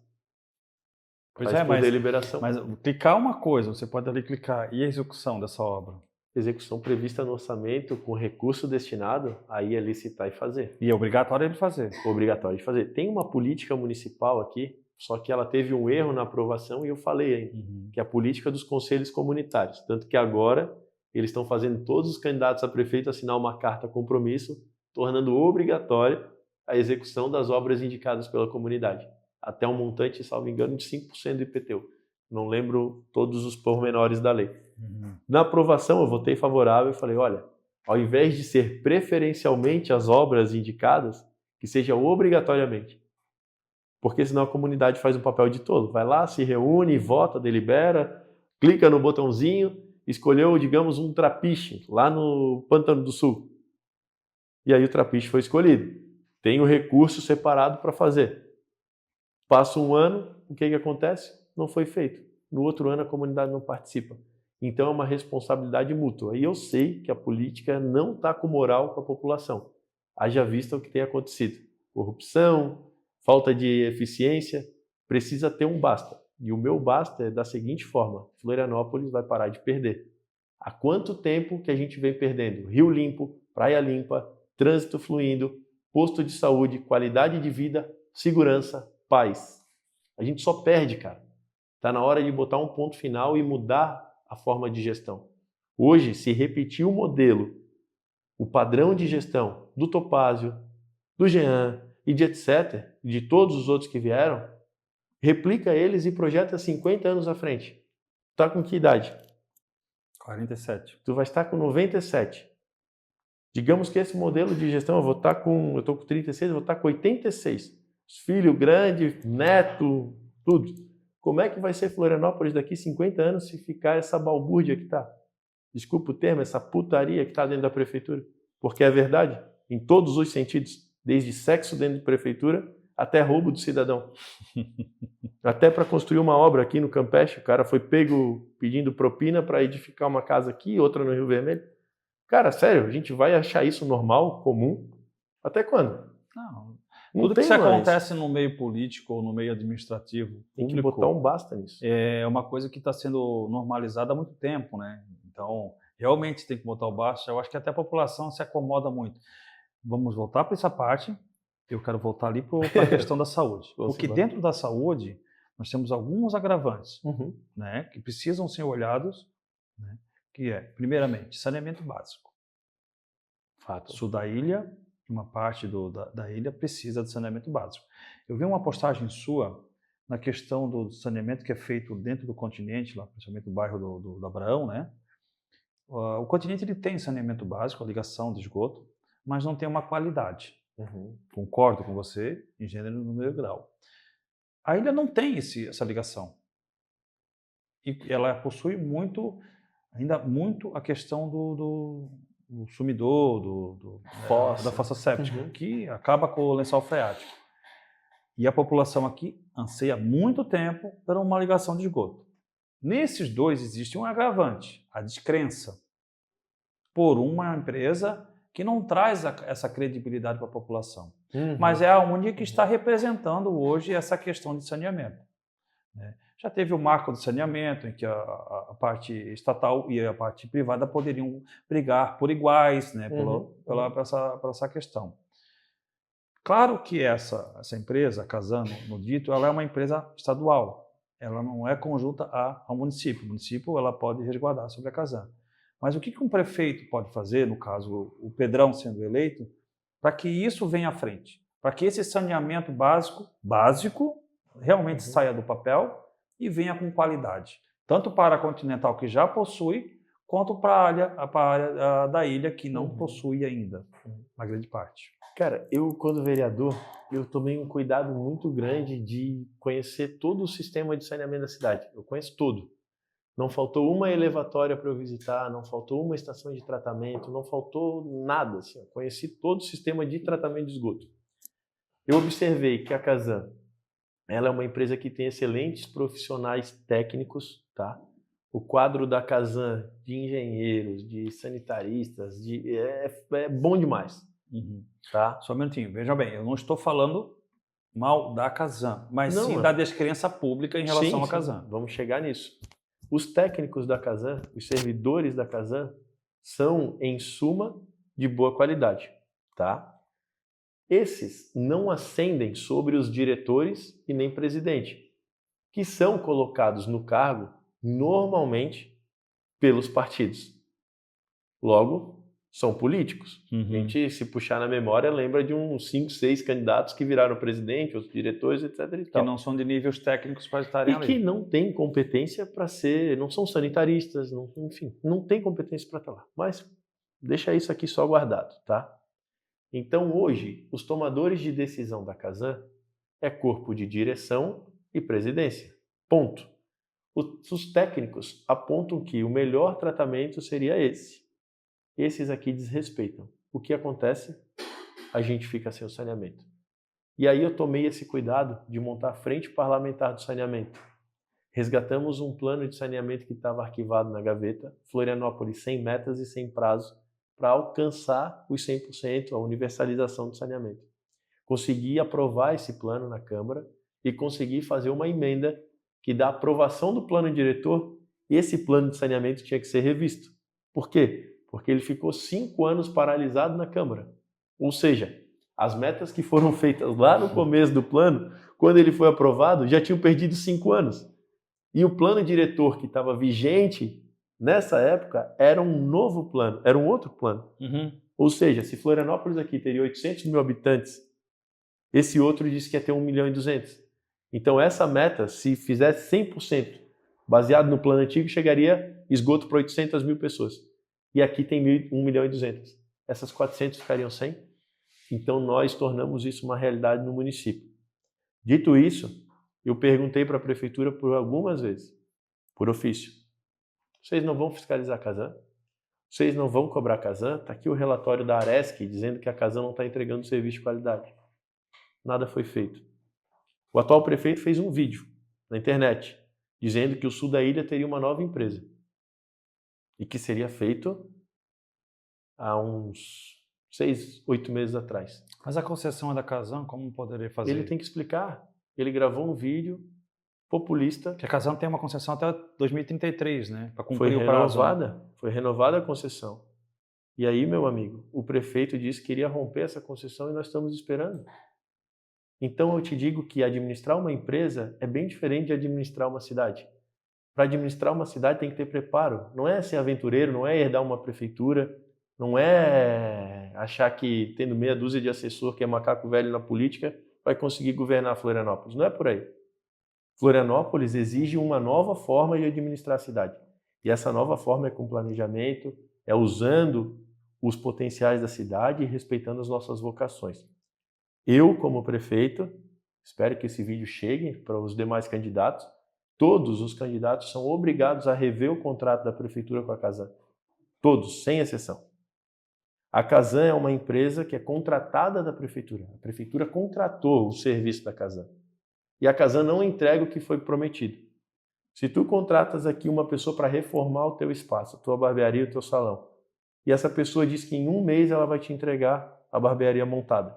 Pois faz é, por deliberação. Mas clicar é uma coisa, você pode ali clicar. E a execução dessa obra? Execução prevista no orçamento com recurso destinado, aí é licitar e fazer. E é obrigatório ele fazer? Obrigatório de fazer. Tem uma política municipal aqui, só que ela teve um erro na aprovação e eu falei ainda, que é a política dos conselhos comunitários. Tanto que agora eles estão fazendo todos os candidatos a prefeito assinar uma carta compromisso, tornando obrigatória a execução das obras indicadas pela comunidade. Até um montante, salvo engano, de 5% do IPTU. Não lembro todos os pormenores da lei. Na aprovação, eu votei favorável e falei, olha, ao invés de ser preferencialmente as obras indicadas, que seja obrigatoriamente. Porque senão a comunidade faz um papel de tolo. Vai lá, se reúne, vota, delibera, clica no botãozinho, escolheu, digamos, um trapiche lá no Pântano do Sul. E aí o trapiche foi escolhido. Tem o recurso separado para fazer. Passa um ano, o que acontece? Não foi feito. No outro ano a comunidade não participa. Então é uma responsabilidade mútua. E eu sei que a política não está com moral com a população. Haja vista o que tem acontecido. Corrupção, falta de eficiência. precisa ter um basta. E o meu basta é da seguinte forma: Florianópolis vai parar de perder. Há quanto tempo que a gente vem perdendo? Rio limpo, praia limpa, trânsito fluindo, posto de saúde, qualidade de vida, segurança, paz. A gente só perde, cara. Está na hora de botar um ponto final e mudar a forma de gestão. Hoje, se repetir o modelo, o padrão de gestão do Topázio, do Jean e de etc., de todos os outros que vieram, replica eles e projeta 50 anos à frente. Tá com que idade? 47. Tu vai estar com 97. Digamos que esse modelo de gestão, eu estou com 36, eu vou estar com 86. Filho grande, neto, tudo. Como é que vai ser Florianópolis daqui 50 anos se ficar essa balbúrdia que está? Desculpa o termo, essa putaria que está dentro da prefeitura. Porque é verdade, em todos os sentidos. Desde sexo dentro de prefeitura até roubo do cidadão. Até para construir uma obra aqui no Campeche, o cara foi pego pedindo propina para edificar uma casa aqui, outra no Rio Vermelho. Cara, sério, a gente vai achar isso normal, comum? Até quando? Não. Não Tudo que tem se mais. acontece no meio político ou no meio administrativo, Tem que público, botar um basta nisso. é uma coisa que está sendo normalizada há muito tempo, né? Então, realmente tem que botar o basta. Eu acho que até a população se acomoda muito. Vamos voltar para essa parte. Eu quero voltar ali para a questão da saúde. Porque dentro da saúde, nós temos alguns agravantes, né, que precisam ser olhados, né, que é, primeiramente, saneamento básico. Fato. Sul da ilha, uma parte da ilha precisa de saneamento básico. Eu vi uma postagem sua na questão do saneamento que é feito dentro do continente, lá, principalmente no bairro do Abraão, né? O continente ele tem saneamento básico, a ligação de esgoto, mas não tem uma qualidade. Concordo com você, em gênero e número e grau. A ilha não tem essa ligação. E ela possui ainda muito a questão do sumidor, da fossa séptica, que acaba com o lençol freático. E a população aqui anseia muito tempo por uma ligação de esgoto. Nesses dois existe um agravante, a descrença por uma empresa que não traz essa credibilidade para a população. Mas é a única que está representando hoje essa questão de saneamento, né? Já teve o marco de saneamento, em que a parte estatal e a parte privada poderiam brigar por iguais, né, por essa questão. Claro que essa empresa, a Casan, no dito, ela é uma empresa estadual. Ela não é conjunta ao município. O município ela pode resguardar sobre a Casan. Mas o que um prefeito pode fazer, no caso o Pedrão sendo eleito, para que isso venha à frente? Para que esse saneamento básico realmente saia do papel e venha com qualidade. Tanto para a Continental, que já possui, quanto para a área da ilha, que não possui ainda, na grande parte. Cara, eu, quando vereador, eu tomei um cuidado muito grande de conhecer todo o sistema de saneamento da cidade. Eu conheço tudo. Não faltou uma elevatória para eu visitar, não faltou uma estação de tratamento, não faltou nada. Assim, eu conheci todo o sistema de tratamento de esgoto. Eu observei que a Casan, ela é uma empresa que tem excelentes profissionais técnicos, tá? O quadro da Casan de engenheiros, de sanitaristas, é bom demais. Tá? Só um minutinho, veja bem, eu não estou falando mal da Casan, mas sim da descrença pública em relação à Casan. Vamos chegar nisso. Os técnicos da Casan, os servidores da Casan, são, em suma, de boa qualidade, tá? Esses não ascendem sobre os diretores e nem presidente, que são colocados no cargo, normalmente, pelos partidos. Logo, são políticos. A gente, se puxar na memória, lembra de uns 5, 6 candidatos que viraram presidente, os diretores, etc. E tal. Que não são de níveis técnicos para estarem ali. E que não têm competência para ser, não são sanitaristas, enfim, não tem competência para estar lá. Mas deixa isso aqui só guardado, tá? Então, hoje, os tomadores de decisão da Casan é corpo de direção e presidência. Ponto. Os técnicos apontam que o melhor tratamento seria esse. Esses aqui desrespeitam. O que acontece? A gente fica sem o saneamento. E aí eu tomei esse cuidado de montar a frente parlamentar do saneamento. Resgatamos um plano de saneamento que estava arquivado na gaveta, Florianópolis sem metas e sem prazo, para alcançar os 100%, a universalização do saneamento. Consegui aprovar esse plano na Câmara e consegui fazer uma emenda que dá aprovação do plano diretor e esse plano de saneamento tinha que ser revisto. Por quê? Porque ele ficou 5 anos paralisado na Câmara. Ou seja, as metas que foram feitas lá no começo do plano, quando ele foi aprovado, já tinham perdido 5 anos. E o plano diretor que estava vigente nessa época era um novo plano, era um outro plano. Ou seja, se Florianópolis aqui teria 800 mil habitantes, esse outro disse que ia ter 1 milhão e 200. Então essa meta, se fizesse 100%, baseado no plano antigo, chegaria esgoto para 800 mil pessoas. E aqui tem 1 milhão e 200. Essas 400 ficariam sem. Então nós tornamos isso uma realidade no município. Dito isso, eu perguntei para a prefeitura por algumas vezes, por ofício. Vocês não vão fiscalizar a Casan? Vocês não vão cobrar a Casan? Está aqui o relatório da Aresc dizendo que a Casan não está entregando serviço de qualidade. Nada foi feito. O atual prefeito fez um vídeo na internet dizendo que o sul da ilha teria uma nova empresa e que seria feito há uns 6, 8 meses atrás. Mas a concessão é da Casan, como poderia fazer? Ele tem que explicar. Ele gravou um vídeo populista. Que a Casan tem uma concessão até 2033, né? Para cumprir o prazo. Foi renovada a concessão. E aí, meu amigo, o prefeito disse que iria romper essa concessão e nós estamos esperando. Então eu te digo que administrar uma empresa é bem diferente de administrar uma cidade. Para administrar uma cidade tem que ter preparo. Não é ser aventureiro, não é herdar uma prefeitura, não é achar que tendo meia dúzia de assessor que é macaco velho na política vai conseguir governar Florianópolis. Não é por aí. Florianópolis exige uma nova forma de administrar a cidade. E essa nova forma é com planejamento, é usando os potenciais da cidade e respeitando as nossas vocações. Eu, como prefeito, espero que esse vídeo chegue para os demais candidatos. Todos os candidatos são obrigados a rever o contrato da prefeitura com a Casan. Todos, sem exceção. A Casan é uma empresa que é contratada da prefeitura. A prefeitura contratou o serviço da Casan. E a Casan não entrega o que foi prometido. Se tu contratas aqui uma pessoa para reformar o teu espaço, a tua barbearia, o teu salão, e essa pessoa diz que em 1 mês ela vai te entregar a barbearia montada.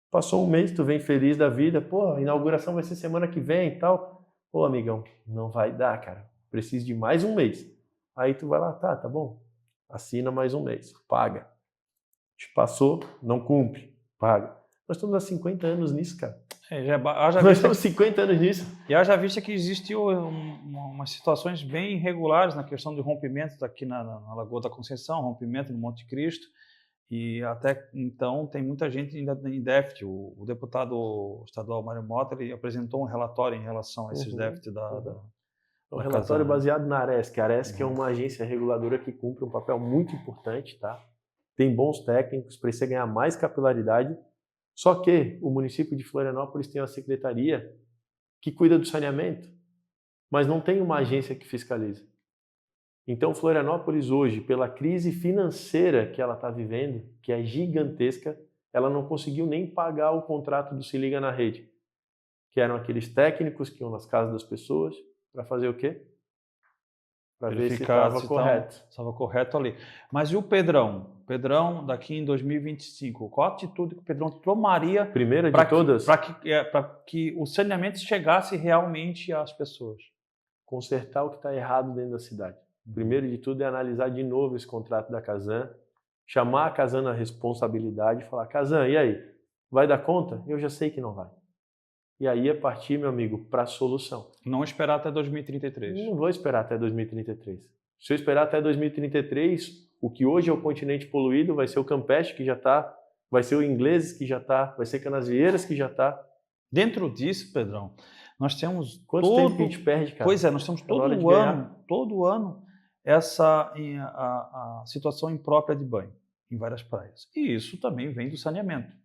Passou 1 mês, tu vem feliz da vida, pô, a inauguração vai ser semana que vem e tal. Pô, amigão, não vai dar, cara. Preciso de mais 1 mês. Aí tu vai lá, tá bom. Assina mais 1 mês, paga. Te passou, não cumpre, paga. Nós estamos há 50 anos nisso, cara. Nós estamos 50 anos nisso. E já visto que existiu umas situações bem irregulares na questão de rompimentos aqui na Lagoa da Conceição, rompimento no Monte Cristo. E até então tem muita gente ainda em déficit. O deputado estadual Mário Mota ele apresentou um relatório em relação a esses déficits Um relatório baseado na Aresc. A Aresc é uma agência reguladora que cumpre um papel muito importante, tá? Tem bons técnicos, precisa ganhar mais capilaridade. Só que o município de Florianópolis tem uma secretaria que cuida do saneamento, mas não tem uma agência que fiscaliza. Então, Florianópolis hoje, pela crise financeira que ela está vivendo, que é gigantesca, ela não conseguiu nem pagar o contrato do Se Liga na Rede, que eram aqueles técnicos que iam nas casas das pessoas para fazer o quê? Para ver se estava correto. Estava correto ali. Mas e o Pedrão? Pedrão, daqui em 2025, qual a atitude que o Pedrão tomaria primeira de todas? Para que o saneamento chegasse realmente às pessoas? Consertar o que está errado dentro da cidade. Primeiro de tudo é analisar de novo esse contrato da Casan, chamar a Casan na responsabilidade e falar, Casan, e aí? Vai dar conta? Eu já sei que não vai. E aí é partir, meu amigo, para a solução. Não esperar até 2033. Não vou esperar até 2033. Se eu esperar até 2033, o que hoje é o continente poluído vai ser o Campeche que já está, vai ser o Ingleses que já está, vai ser Canasvieiras que já está. Dentro disso, Pedrão, nós temos Quanto tempo que a gente perde, cara? Pois é, nós temos todo ano essa a situação imprópria de banho em várias praias. E isso também vem do saneamento.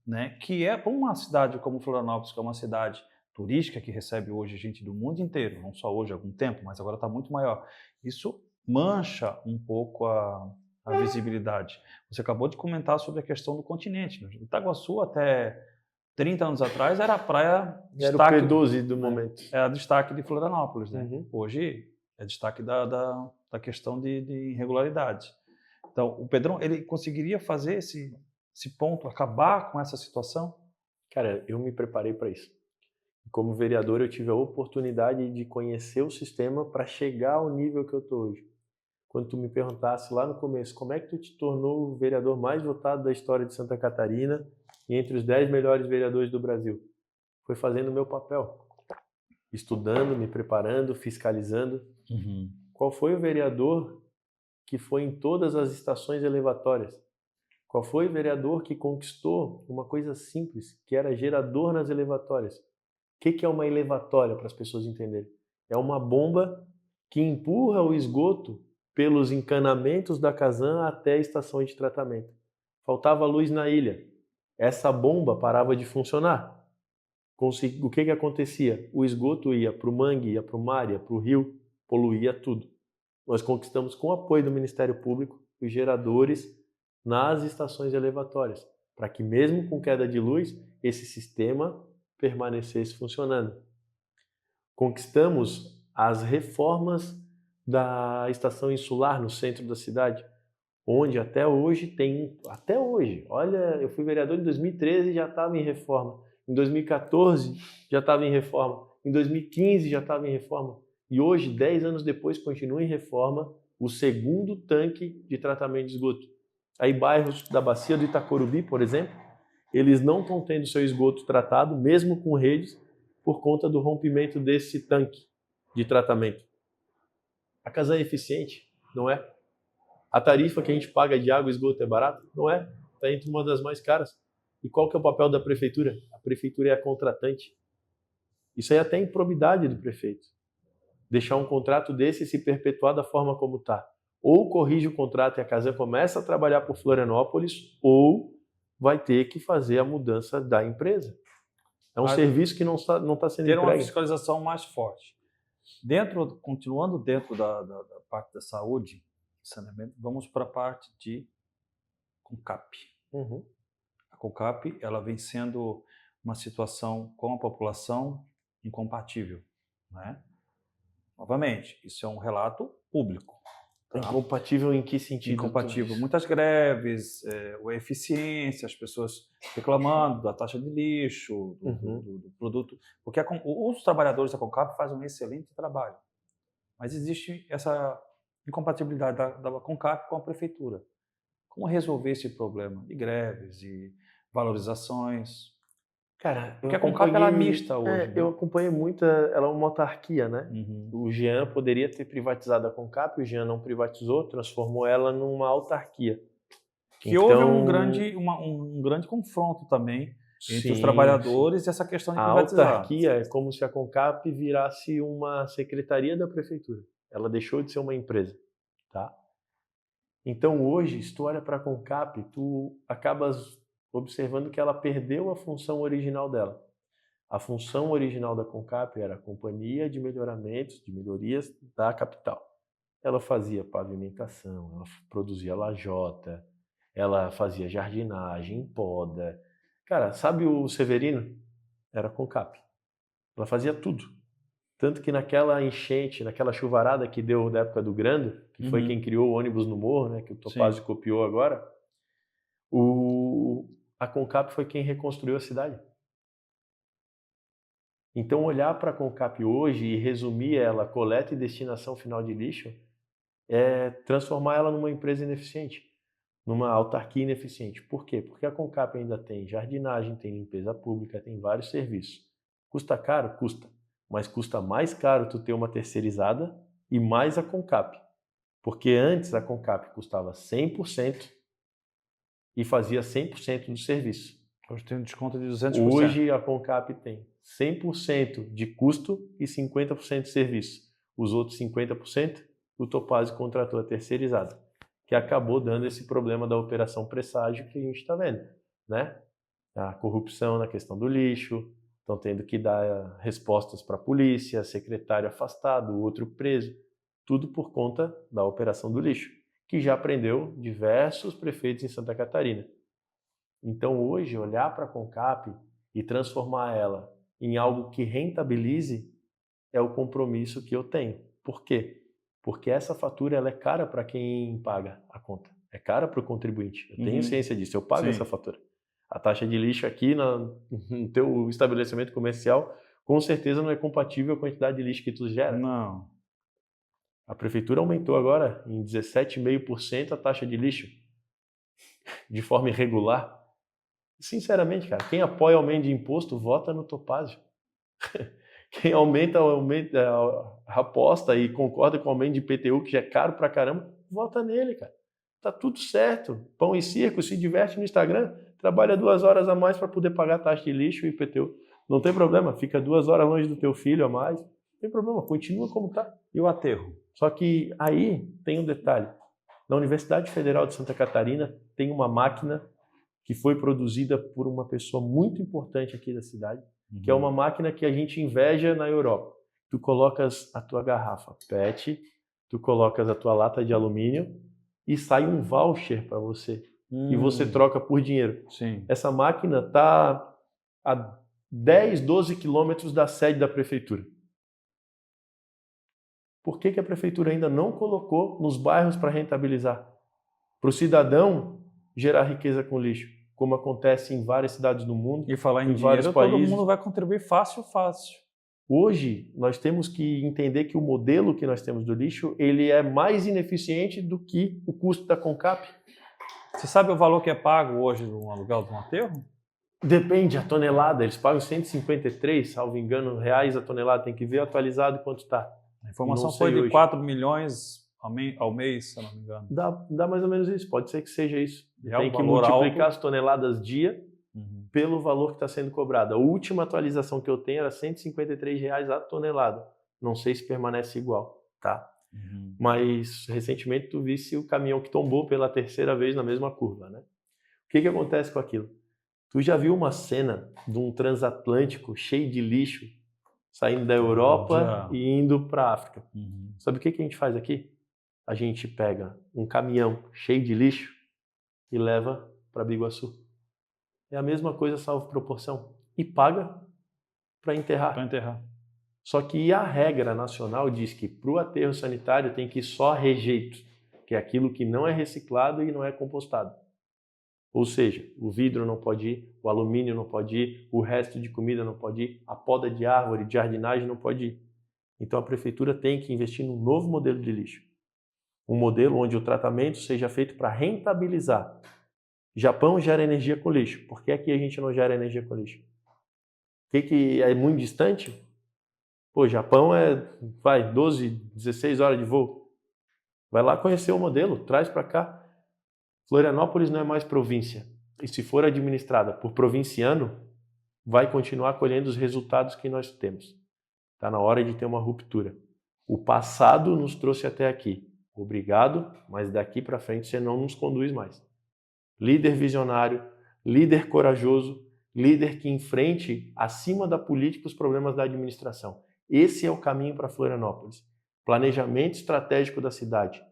Né? Que é para uma cidade como Florianópolis, que é uma cidade turística que recebe hoje gente do mundo inteiro, não só hoje há algum tempo, mas agora está muito maior. Isso mancha um pouco a visibilidade. Você acabou de comentar sobre a questão do continente. Itaguaçu até 30 anos atrás era a praia destaque, era o P12 do momento. Era destaque de Florianópolis, né? Hoje é destaque da questão de irregularidades. Então, o Pedrão, ele conseguiria fazer esse ponto, acabar com essa situação? Cara, eu me preparei para isso. Como vereador, eu tive a oportunidade de conhecer o sistema para chegar ao nível que eu estou hoje. Quando tu me perguntasse lá no começo, como é que tu te tornou o vereador mais votado da história de Santa Catarina e entre os 10 melhores vereadores do Brasil? Foi fazendo o meu papel, estudando, me preparando, fiscalizando. Uhum. Qual foi o vereador que foi em todas as estações elevatórias? Qual foi o vereador que conquistou uma coisa simples, que era gerador nas elevatórias? O que é uma elevatória, para as pessoas entenderem? É uma bomba que empurra o esgoto pelos encanamentos da Casan até a estação de tratamento. Faltava luz na ilha. Essa bomba parava de funcionar. O que acontecia? O esgoto ia para o mangue, ia para o mar, ia para o rio, poluía tudo. Nós conquistamos, com o apoio do Ministério Público, os geradores nas estações elevatórias, para que mesmo com queda de luz, esse sistema permanecesse funcionando. Conquistamos as reformas da estação insular no centro da cidade, onde até hoje, olha, eu fui vereador em 2013 e já estava em reforma. Em 2014 já estava em reforma. Em 2015 já estava em reforma. E hoje, 10 anos depois, continua em reforma o segundo tanque de tratamento de esgoto. Aí bairros da bacia do Itacorubi, por exemplo, eles não estão tendo seu esgoto tratado, mesmo com redes, por conta do rompimento desse tanque de tratamento. A Casan é eficiente? Não é. A tarifa que a gente paga de água e esgoto é barata? Não é. Está entre uma das mais caras. E qual que é o papel da prefeitura? A prefeitura é a contratante. Isso aí é até improbidade do prefeito. Deixar um contrato desse se perpetuar da forma como está. Ou corrige o contrato e a Casan começa a trabalhar por Florianópolis, ou vai ter que fazer a mudança da empresa. É um serviço que não está sendo ter entregue. uma fiscalização mais forte. Continuando dentro da parte da saúde, saneamento, vamos para a parte de CONCAP. Uhum. A CONCAP, ela vem sendo uma situação com a população incompatível, né? Novamente, isso é um relato público. Tá? Incompatível em que sentido? Incompatível. Muitas greves, a eficiência, as pessoas reclamando da taxa de lixo, do produto. Porque os trabalhadores da CONCAP fazem um excelente trabalho. Mas existe essa incompatibilidade da CONCAP com a prefeitura. Como resolver esse problema de greves e valorizações? Cara, porque a CONCAP ela é mista hoje. Eu acompanhei muito, ela é uma autarquia, né? Uhum. O Jean poderia ter privatizado a CONCAP, o Jean não privatizou, transformou ela numa autarquia. Que houve um grande confronto também entre os trabalhadores e essa questão de privatizar. A autarquia é como se a CONCAP virasse uma secretaria da prefeitura. Ela deixou de ser uma empresa, tá? Então hoje, se tu olha para a CONCAP, tu acabas observando que ela perdeu a função original dela. A função original da CONCAP era a Companhia de Melhoramentos, de Melhorias da Capital. Ela fazia pavimentação, ela produzia lajota, ela fazia jardinagem, poda. Cara, sabe o Severino? Era a CONCAP. Ela fazia tudo. Tanto que naquela enchente, naquela chuvarada que deu da época do Grando, que foi quem criou o ônibus no morro, né, que o Topazio copiou agora, a CONCAP foi quem reconstruiu a cidade. Então, olhar para a CONCAP hoje e resumir ela a coleta e destinação final de lixo é transformar ela numa empresa ineficiente, numa autarquia ineficiente. Por quê? Porque a CONCAP ainda tem jardinagem, tem limpeza pública, tem vários serviços. Custa caro? Custa. Mas custa mais caro tu ter uma terceirizada e mais a CONCAP. Porque antes a CONCAP custava 100% e fazia 100% do serviço. Hoje tem um desconto de 200%. Hoje a CONCAP tem 100% de custo e 50% de serviço. Os outros 50%, o Topazio contratou a terceirizada, que acabou dando esse problema da operação presságio que a gente está vendo, né? A corrupção na questão do lixo, estão tendo que dar respostas para a polícia, secretário afastado, o outro preso, tudo por conta da operação do lixo, que já prendeu diversos prefeitos em Santa Catarina. Então hoje, olhar para a CONCAP e transformar ela em algo que rentabilize é o compromisso que eu tenho. Por quê? Porque essa fatura ela é cara para quem paga a conta. É cara para o contribuinte. Eu tenho ciência disso, eu pago essa fatura. A taxa de lixo aqui no teu estabelecimento comercial com certeza não é compatível com a quantidade de lixo que tu gera. Não. A prefeitura aumentou agora em 17,5% a taxa de lixo de forma irregular. Sinceramente, cara, quem apoia o aumento de imposto vota no Topázio. Quem aumenta a aposta e concorda com o aumento de IPTU, que já é caro pra caramba, vota nele, cara. Tá tudo certo. Pão e circo, se diverte no Instagram, trabalha 2 horas a mais para poder pagar a taxa de lixo e IPTU. Não tem problema, fica 2 horas longe do teu filho a mais. Não tem problema, continua como tá. E o aterro? Só que aí tem um detalhe. Na Universidade Federal de Santa Catarina tem uma máquina que foi produzida por uma pessoa muito importante aqui da cidade, que é uma máquina que a gente inveja na Europa. Tu colocas a tua garrafa PET, tu colocas a tua lata de alumínio e sai um voucher para você. E você troca por dinheiro. Sim. Essa máquina está a 10, 12 quilômetros da sede da prefeitura. Por que a prefeitura ainda não colocou nos bairros para rentabilizar? Para o cidadão gerar riqueza com lixo, como acontece em várias cidades do mundo. E falar em vários dinheiro, países. todo mundo vai contribuir fácil. Hoje, nós temos que entender que o modelo que nós temos do lixo, ele é mais ineficiente do que o custo da Concap. Você sabe o valor que é pago hoje no aluguel de um aterro? Depende, a tonelada. Eles pagam 153, salvo engano, reais a tonelada. Tem que ver atualizado quanto está. A informação foi de 4 milhões ao mês, se eu não me engano. Dá mais ou menos isso. Pode ser que seja isso. Tem que valor multiplicar alto. as toneladas dia pelo valor que está sendo cobrado. A última atualização que eu tenho era R$ 153 a tonelada. Não sei se permanece igual, tá? Mas recentemente tu visse o caminhão que tombou pela 3ª vez na mesma curva, né? O que acontece com aquilo? Tu já viu uma cena de um transatlântico cheio de lixo saindo da Europa e indo para a África? Sabe o que a gente faz aqui? A gente pega um caminhão cheio de lixo e leva para Biguaçu. É a mesma coisa, salvo proporção. E paga para enterrar. Só que a regra nacional diz que para o aterro sanitário tem que ir só rejeito, que é aquilo que não é reciclado e não é compostado. Ou seja, o vidro não pode ir, o alumínio não pode ir, o resto de comida não pode ir, a poda de árvore, de jardinagem não pode ir. Então a prefeitura tem que investir num novo modelo de lixo. Um modelo onde o tratamento seja feito para rentabilizar. Japão gera energia com lixo. Por que aqui a gente não gera energia com lixo? O que é muito distante? Pô, Japão é 12, 16 horas de voo. Vai lá conhecer o modelo, traz para cá. Florianópolis não é mais província. E se for administrada por provinciano, vai continuar colhendo os resultados que nós temos. Está na hora de ter uma ruptura. O passado nos trouxe até aqui. Obrigado, mas daqui para frente você não nos conduz mais. Líder visionário, líder corajoso, líder que enfrente acima da política os problemas da administração. Esse é o caminho para Florianópolis. Planejamento estratégico da cidade.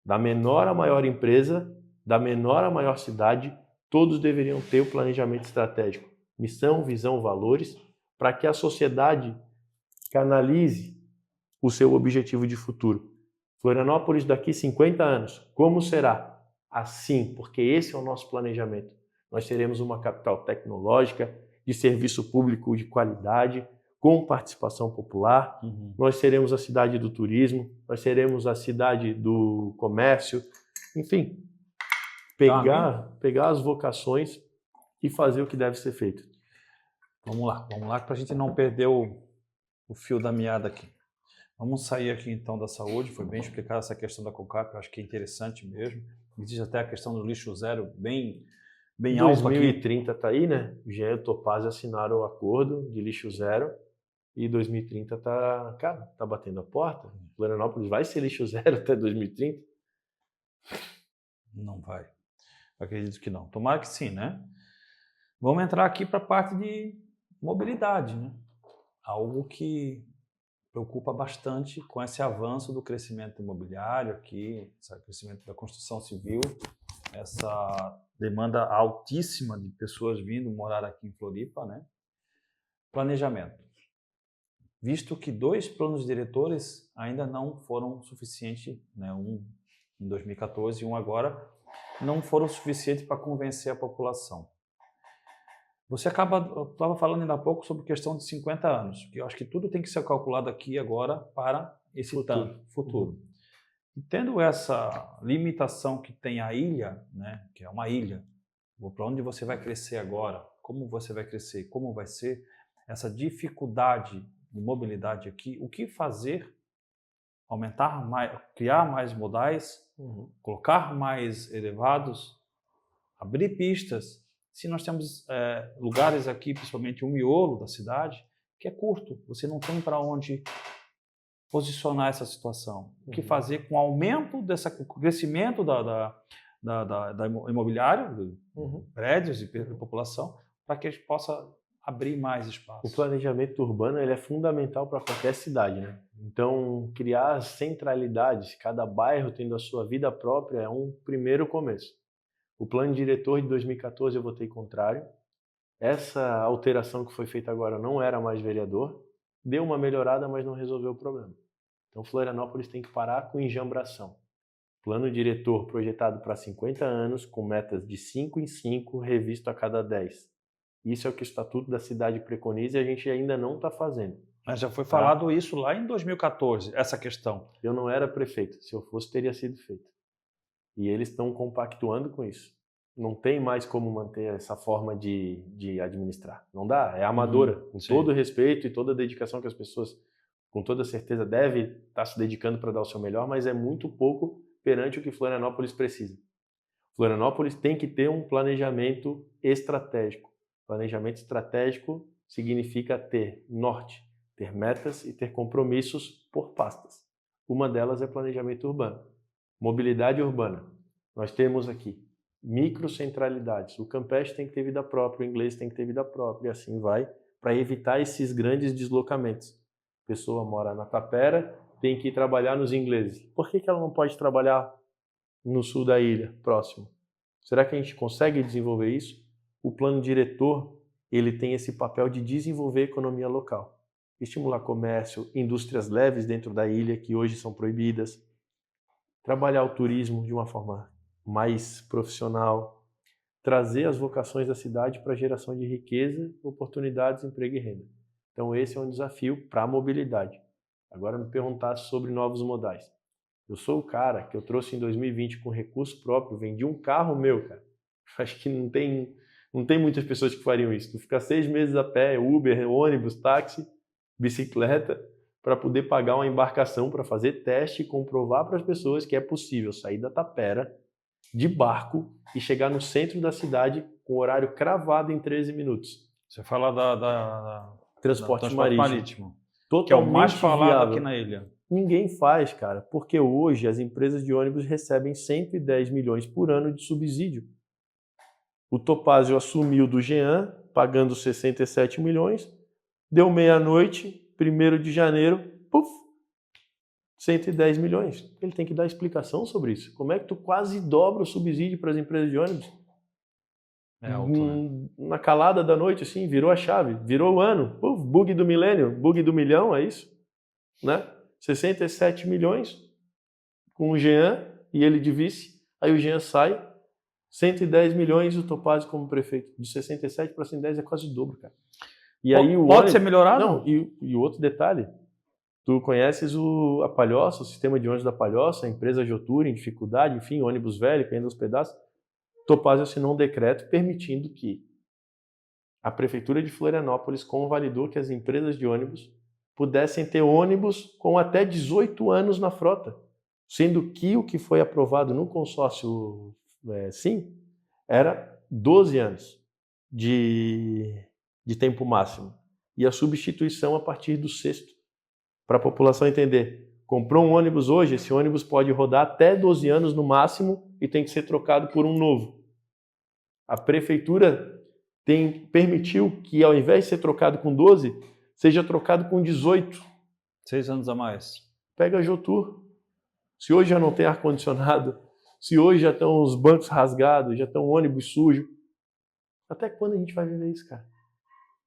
Da menor a maior empresa, da menor a maior cidade, todos deveriam ter o planejamento estratégico. Missão, visão, valores, para que a sociedade canalize o seu objetivo de futuro. Florianópolis daqui 50 anos, como será? Assim, porque esse é o nosso planejamento. Nós teremos uma capital tecnológica, de serviço público de qualidade, com participação popular. Nós seremos a cidade do turismo, nós seremos a cidade do comércio. Enfim, pegar as vocações e fazer o que deve ser feito. Vamos lá, para a gente não perder o fio da meada aqui. Vamos sair aqui então da saúde, foi bem explicada essa questão da Concap, eu acho que é interessante mesmo. Existe até a questão do lixo zero bem alto aqui. 2030 está aí, né? O Jean e o Topázio assinaram o acordo de lixo zero e 2030 tá batendo a porta. Florianópolis vai ser lixo zero até 2030? Não vai. Acredito que não. Tomara que sim, né? Vamos entrar aqui para a parte de mobilidade, né? Algo que preocupa bastante com esse avanço do crescimento imobiliário aqui, esse crescimento da construção civil, essa demanda altíssima de pessoas vindo morar aqui em Floripa, né? Planejamento. Visto que 2 planos diretores ainda não foram suficientes, né? Um em 2014 e um agora, não foram suficientes para convencer a população. Você estava falando ainda há pouco sobre questão de 50 anos, que eu acho que tudo tem que ser calculado aqui agora para esse futuro. E tendo essa limitação que tem a ilha, né, que é uma ilha, para onde você vai crescer agora, como você vai crescer, como vai ser, essa dificuldade de mobilidade aqui, o que fazer? Aumentar mais, criar mais modais, colocar mais elevados, abrir pistas. Se nós temos lugares aqui, principalmente o miolo da cidade, que é curto, você não tem para onde posicionar essa situação. O que fazer com o aumento com o crescimento da imobiliário, prédios e população, para que a gente possa abrir mais espaço. O planejamento urbano ele é fundamental para qualquer cidade, né? Então, criar centralidades, cada bairro tendo a sua vida própria, é um primeiro começo. O plano diretor de 2014 eu votei contrário. Essa alteração que foi feita agora não era mais vereador. Deu uma melhorada, mas não resolveu o problema. Então, Florianópolis tem que parar com enjambração. Plano diretor projetado para 50 anos, com metas de 5 em 5, revisto a cada 10. Isso é o que o Estatuto da Cidade preconiza e a gente ainda não está fazendo. Mas já foi falado isso lá em 2014, essa questão. Eu não era prefeito. Se eu fosse, teria sido feito. E eles estão compactuando com isso. Não tem mais como manter essa forma de administrar. Não dá, é amadora. Com todo o respeito e toda a dedicação que as pessoas, com toda certeza, devem estar se dedicando para dar o seu melhor, mas é muito pouco perante o que Florianópolis precisa. Florianópolis tem que ter um planejamento estratégico. Planejamento estratégico significa ter norte, ter metas e ter compromissos por pastas. Uma delas é planejamento urbano. Mobilidade urbana. Nós temos aqui microcentralidades. O Campeche tem que ter vida própria, o inglês tem que ter vida própria, e assim vai, para evitar esses grandes deslocamentos. A pessoa mora na Tapera, tem que ir trabalhar nos ingleses. Por que ela não pode trabalhar no sul da ilha, próximo? Será que a gente consegue desenvolver isso? O plano diretor, ele tem esse papel de desenvolver a economia local. Estimular comércio, indústrias leves dentro da ilha, que hoje são proibidas. Trabalhar o turismo de uma forma mais profissional. Trazer as vocações da cidade para a geração de riqueza, oportunidades, emprego e renda. Então esse é um desafio para a mobilidade. Agora me perguntar sobre novos modais. Eu sou o cara que eu trouxe em 2020 com recurso próprio, vendi um carro meu, cara. Acho que não tem muitas pessoas que fariam isso. Tu fica 6 meses a pé, Uber, ônibus, táxi, bicicleta, para poder pagar uma embarcação para fazer teste e comprovar para as pessoas que é possível sair da Tapera de barco e chegar no centro da cidade com horário cravado em 13 minutos. Você fala da transporte marítimo. Que é o mais falado aqui na ilha. Ninguém faz, cara, porque hoje as empresas de ônibus recebem 110 milhões por ano de subsídio. O Topázio assumiu do Jean, pagando 67 milhões, deu meia-noite, 1º de janeiro, puf, 110 milhões. Ele tem que dar explicação sobre isso. Como é que tu quase dobra o subsídio para as empresas de ônibus? É alto, né? Na calada da noite, assim, virou a chave, virou o ano. Puf, bug do milênio, bug do milhão, é isso? Né? 67 milhões com o Jean e ele de vice. Aí o Jean sai, 110 milhões o Topázio como prefeito. De 67 para 110 é quase o dobro, cara. E aí pode ser melhorado? Não, e o outro detalhe, tu conheces a Palhoça, o sistema de ônibus da Palhoça, a empresa Jotur em dificuldade, enfim, ônibus velho, caindo aos pedaços. Topázio assinou um decreto permitindo que a Prefeitura de Florianópolis convalidou que as empresas de ônibus pudessem ter ônibus com até 18 anos na frota, sendo que o que foi aprovado no consórcio SIM era 12 anos de tempo máximo. E a substituição a partir do 6º. Para a população entender. Comprou um ônibus hoje, esse ônibus pode rodar até 12 anos no máximo e tem que ser trocado por um novo. A prefeitura permitiu que, ao invés de ser trocado com 12, seja trocado com 18. 6 anos a mais. Pega a Jotur. Se hoje já não tem ar-condicionado, se hoje já estão os bancos rasgados, já estão ônibus sujos, até quando a gente vai viver isso, cara?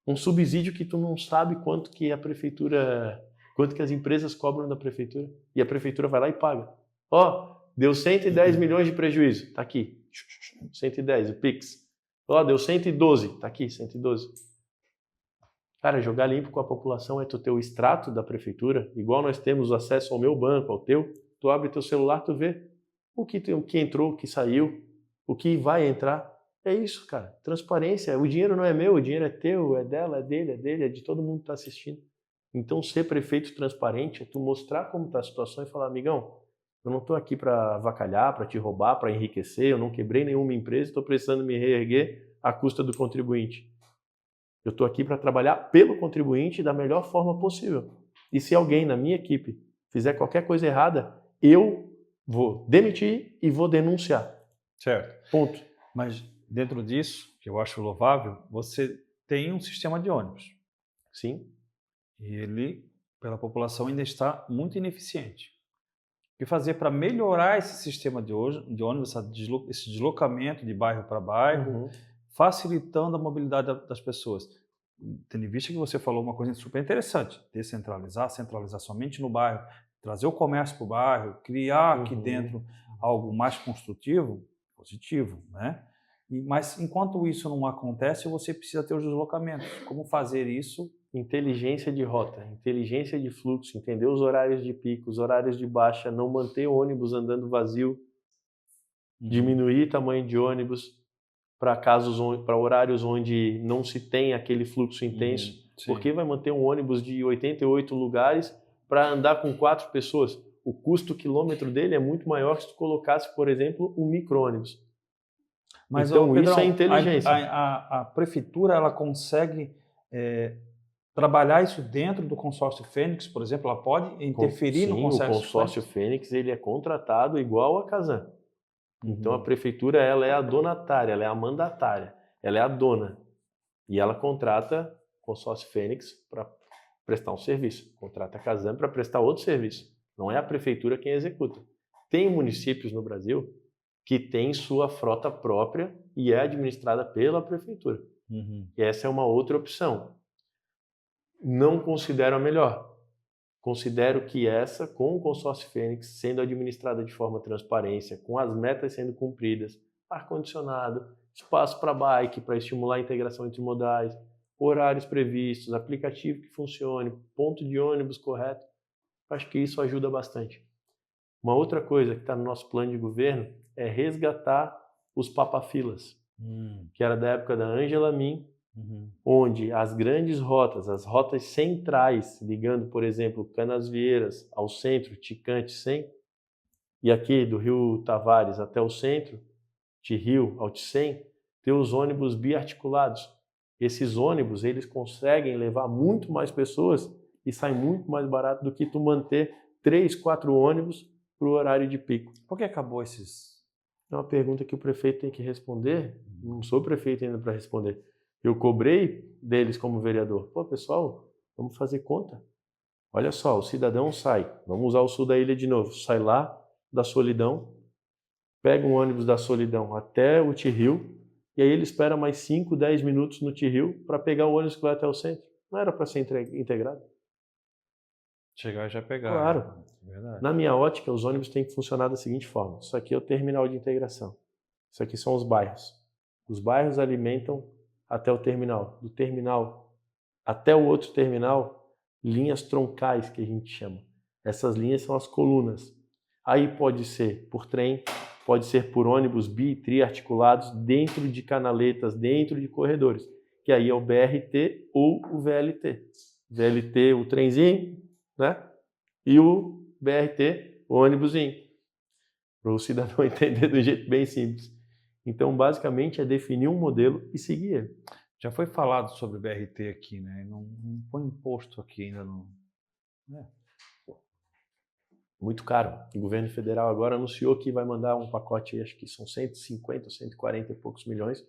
Um subsídio que tu não sabe quanto que a prefeitura, quanto que as empresas cobram da prefeitura, e a prefeitura vai lá e paga. Ó, deu 110 milhões de prejuízo, tá aqui. 110, o Pix. Ó, deu 112, tá aqui, 112. Cara, jogar limpo com a população é tu ter o extrato da prefeitura, igual nós temos acesso ao meu banco, ao teu, tu abre teu celular, tu vê o que entrou, o que saiu, o que vai entrar. É isso, cara, transparência. O dinheiro não é meu, o dinheiro é teu, é dela, é dele, é de todo mundo que tá assistindo. Então, ser prefeito transparente é tu mostrar como tá a situação e falar, amigão, eu não tô aqui para avacalhar, para te roubar, para enriquecer, eu não quebrei nenhuma empresa, estou precisando me reerguer à custa do contribuinte. Eu estou aqui para trabalhar pelo contribuinte da melhor forma possível. E se alguém na minha equipe fizer qualquer coisa errada, eu vou demitir e vou denunciar. Certo. Ponto. Mas dentro disso, que eu acho louvável, você tem um sistema de ônibus. Sim. E ele, pela população, ainda está muito ineficiente. O que fazer para melhorar esse sistema de ônibus, esse deslocamento de bairro para bairro, facilitando a mobilidade das pessoas? Tendo em vista que você falou uma coisa super interessante, descentralizar, centralizar somente no bairro, trazer o comércio para o bairro, criar aqui dentro algo mais construtivo, positivo, né? Mas enquanto isso não acontece, você precisa ter os deslocamentos. Como fazer isso? Inteligência de rota, inteligência de fluxo, entender os horários de pico, os horários de baixa, não manter o ônibus andando vazio, diminuir o tamanho de ônibus para horários onde não se tem aquele fluxo intenso, porque vai manter um ônibus de 88 lugares para andar com 4 pessoas. O custo quilômetro dele é muito maior se tu colocasse, por exemplo, um micro-ônibus. Mas, então, Pedrão, isso é inteligência. A prefeitura ela consegue trabalhar isso dentro do consórcio Fênix, por exemplo? Ela pode interferir no consórcio Fênix? O consórcio Fênix ele é contratado igual a Casan. Então, a prefeitura ela é a donatária, ela é a mandatária, ela é a dona. E ela contrata o consórcio Fênix para prestar um serviço, contrata a Casan para prestar outro serviço. Não é a prefeitura quem executa. Tem municípios no Brasil que têm sua frota própria e é administrada pela prefeitura. E essa é uma outra opção. Não considero a melhor. Considero que essa, com o consórcio Fênix sendo administrada de forma transparente, com as metas sendo cumpridas, ar-condicionado, espaço para bike, para estimular a integração entre modais, horários previstos, aplicativo que funcione, ponto de ônibus correto, acho que isso ajuda bastante. Uma outra coisa que está no nosso plano de governo é resgatar os papafilas, que era da época da Ângela Min, onde as grandes rotas, as rotas centrais, ligando, por exemplo, Canasvieiras ao centro, Ticante 100, e aqui do Rio Tavares até o centro, de Rio ao Ticem, ter os ônibus biarticulados. Esses ônibus, eles conseguem levar muito mais pessoas e sai muito mais barato do que tu manter 3, 4 ônibus para o horário de pico. Por que acabou esses? É uma pergunta que o prefeito tem que responder. Não sou prefeito ainda para responder. Eu cobrei deles como vereador. Pô, pessoal, vamos fazer conta. Olha só, o cidadão sai. Vamos usar o sul da ilha de novo. Sai lá da Solidão, pega um ônibus da Solidão até o Tiril, e aí ele espera mais 5, 10 minutos no Tiril para pegar o ônibus que vai até o centro. Não era para ser integrado? Chegar e já pegar. Claro. Verdade. Na minha ótica, os ônibus têm que funcionar da seguinte forma. Isso aqui é o terminal de integração. Isso aqui são os bairros. Os bairros alimentam até o terminal. Do terminal até o outro terminal, linhas troncais que a gente chama. Essas linhas são as colunas. Aí pode ser por trem, pode ser por ônibus bi, tri-articulados dentro de canaletas, dentro de corredores, que aí é o BRT ou o VLT. VLT, o trenzinho, né? E o BRT, o ônibusinho. Para o cidadão entender do jeito bem simples. Então, basicamente, é definir um modelo e seguir ele. Já foi falado sobre o BRT aqui, né? Não põe imposto aqui ainda não. Muito caro. O governo federal agora anunciou que vai mandar um pacote, acho que são 150, 140 e poucos milhões,